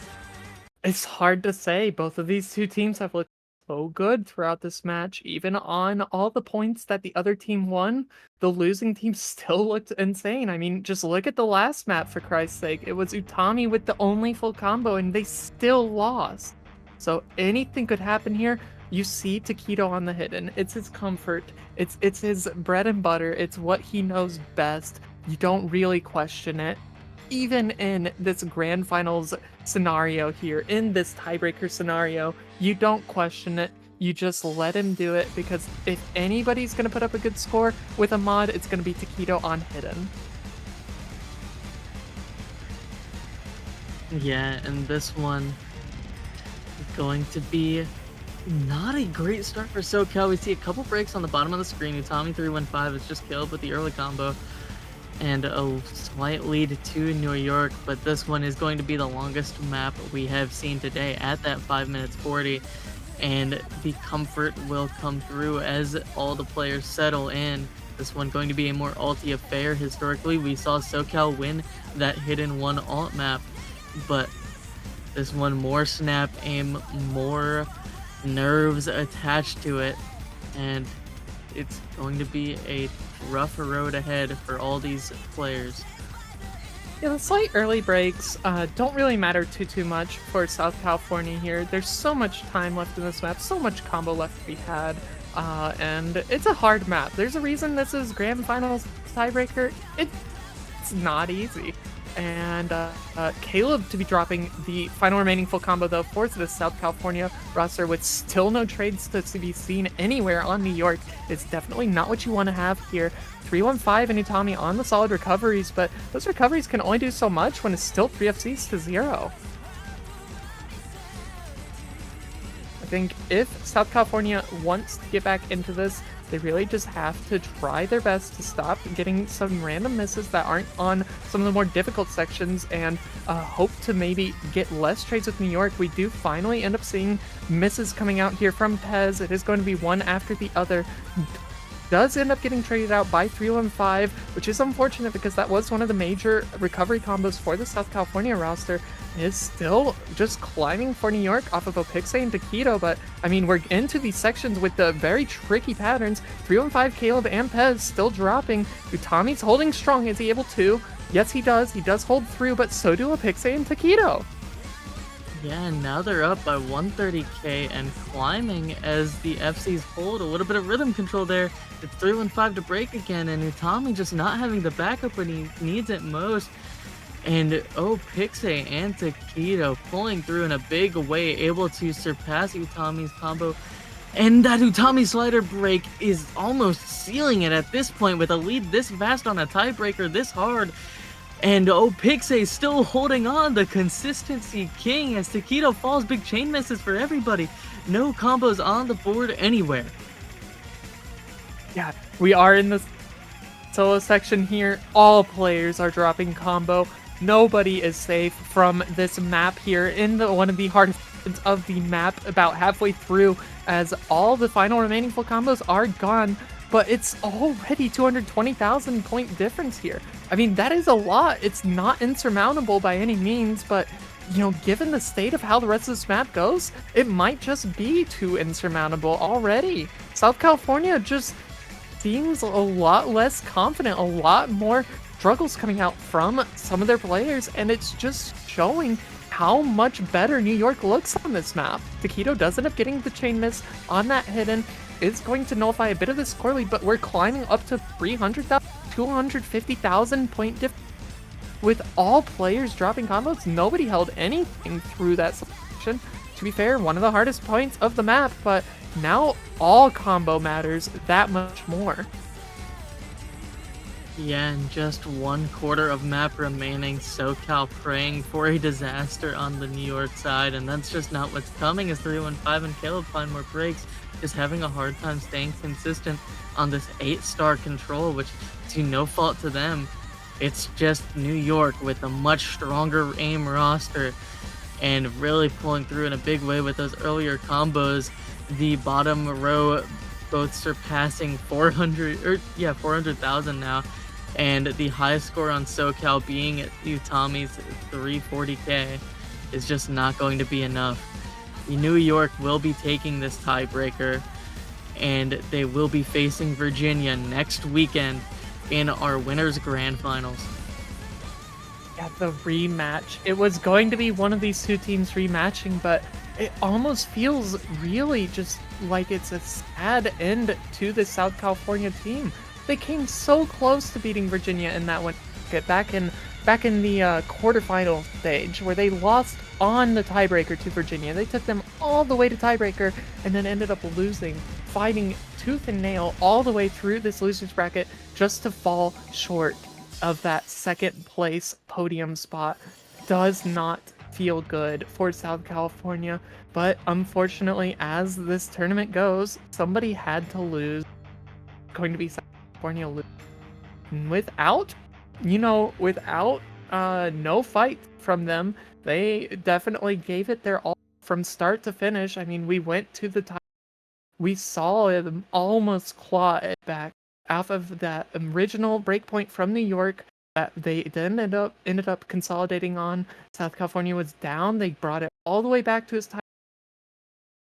it's hard to say. Both of these two teams have looked so good throughout this match. Even on all the points that the other team won, the losing team still looked insane. I mean, just look at the last map, for Christ's sake. It was Utami with the only full combo, and they still lost. So anything could happen here. You see Taquito on the hidden. It's his comfort. It's his bread and butter. It's what he knows best. You don't really question it. Even in this grand finals scenario here, in this tiebreaker scenario, you don't question it. You just let him do it, because if anybody's going to put up a good score with a mod, it's going to be Taquito on hidden. Yeah, and this one is going to be not a great start for SoCal. We see a couple breaks on the bottom of the screen. Utami 315 is just killed with the early combo, and a slight lead to New York, but this one is going to be the longest map we have seen today at that 5 minutes 40, and the comfort will come through as all the players settle in. This one going to be a more ulti affair. Historically, we saw SoCal win that hidden one alt map, but this one more snap aim, more nerves attached to it, and it's going to be a rough road ahead for all these players. Yeah, the slight early breaks don't really matter too much for South California here. There's so much time left in this map, so much combo left to be had, and it's a hard map. There's a reason this is Grand Finals tiebreaker. It's not easy. And Caleb to be dropping the final remaining full combo, though, for the South California roster with still no trades to be seen anywhere on New York is definitely not what you want to have here. 315 and Utami on the solid recoveries, but those recoveries can only do so much when it's still 3 FCs to 0. I think if South California wants to get back into this, they really just have to try their best to stop getting some random misses that aren't on some of the more difficult sections, and hope to maybe get less trades with New York. We do finally end up seeing misses coming out here from Pez. It is going to be one after the other. does end up getting traded out by 315, which is unfortunate because that was one of the major recovery combos for the South California roster. Is still just climbing for New York off of Opixe and Taquito, but I mean, we're into these sections with the very tricky patterns. 315, Caleb, and Pez still dropping. Utami's holding strong. Is he able to? Yes, he does. He does hold through, but so do Opixe and Taquito. Yeah, and now they're up by 130k and climbing as the FCs hold a little bit of rhythm control there. It's 315 to break again, and Utami just not having the backup when he needs it most. And Pixe and Taquito pulling through in a big way, able to surpass Utami's combo. And that Utami slider break is almost sealing it at this point with a lead this fast on a tiebreaker this hard. And Pixe still holding on, the consistency king as Taquito falls, big chain misses for everybody. No combos on the board anywhere. Yeah, we are in the solo section here. All players are dropping combo. Nobody is safe from this map here in one of the hardest of the map, about halfway through, as all the final remaining full combos are gone. But it's already 220,000 point difference here. I mean, that is a lot. It's not insurmountable by any means, but you know, given the state of how the rest of this map goes, it might just be too insurmountable already. South California just seems a lot less confident, a lot more struggles coming out from some of their players, and it's just showing how much better New York looks on this map. Taquito does end up getting the chain miss on that hidden. It's going to nullify a bit of the score lead, but we're climbing up to 300,000, 250,000 point difference. With all players dropping combos, nobody held anything through that section. To be fair, one of the hardest points of the map, but now all combo matters that much more. Yeah, and just 1/4 of map remaining. SoCal praying for a disaster on the New York side, and that's just not what's coming as 315 and Caleb find more breaks, just having a hard time staying consistent on this 8-star control, which to no fault to them. It's just New York with a much stronger aim roster and really pulling through in a big way with those earlier combos. The bottom row both surpassing 400,000 now, and the highest score on SoCal being at Utami's 340k is just not going to be enough. New York will be taking this tiebreaker, and they will be facing Virginia next weekend in our winners grand finals. Yeah, the rematch. It was going to be one of these two teams rematching, but it almost feels really just like it's a sad end to the South California team. They came so close to beating Virginia in that one back in the quarterfinal stage, where they lost on the tiebreaker to Virginia. They took them all the way to tiebreaker and then ended up losing, fighting tooth and nail all the way through this losers bracket just to fall short of that second place podium spot. Does not feel good for South California, but unfortunately, as this tournament goes, somebody had to lose. Going to be South California lose. Without no fight from them. They definitely gave it their all from start to finish. I mean, we went to the top. We saw them almost claw it back off of that original breakpoint from New York that they then ended up consolidating on. South California was down. They brought it all the way back to its time.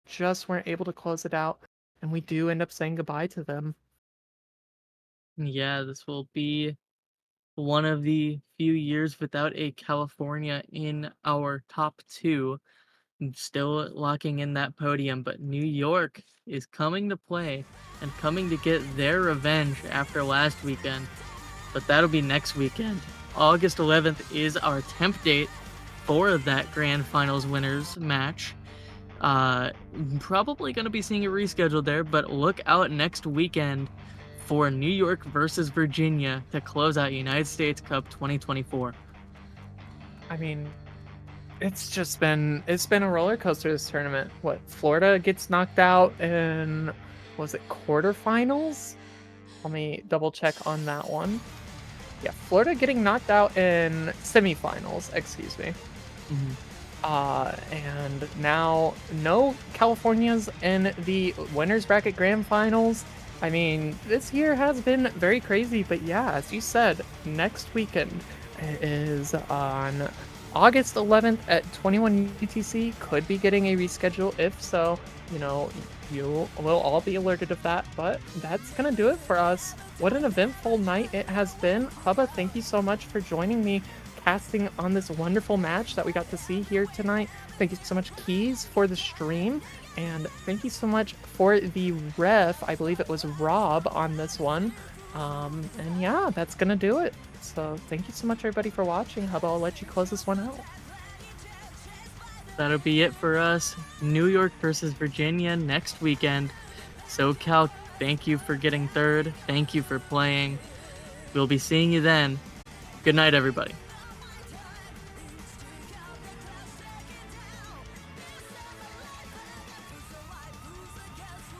Just weren't able to close it out, and we do end up saying goodbye to them. Yeah, this will be one of the few years without a California in our top 2. Still locking in that podium, but New York is coming to play and coming to get their revenge after last weekend. But that'll be next weekend. August 11th is our temp date for that grand finals winners match. Probably going to be seeing it rescheduled there, but look out next weekend for New York versus Virginia to close out United States Cup 2024. I mean, it's been a roller coaster this tournament. What, Florida gets knocked out in, was it quarterfinals? Let me double check on that one. Yeah, Florida getting knocked out in semifinals, excuse me. And now no California's in the winners bracket grand finals. I mean, this year has been very crazy, but yeah, as you said, next weekend is on August 11th at 21 UTC. Could be getting a reschedule. If so, you know, you will all be alerted of that. But that's gonna do it for us. What an eventful night it has been. Hubba, thank you so much for joining me, casting on this wonderful match that we got to see here tonight. Thank you so much, Keys, for the stream. And thank you so much for the ref. I believe it was Rob on this one. And yeah, that's gonna do it. So thank you so much, everybody, for watching. Hubba, I'll let you close this one out. That'll be it for us. New York versus Virginia next weekend. SoCal, thank you for getting third. Thank you for playing. We'll be seeing you then. Good night, everybody.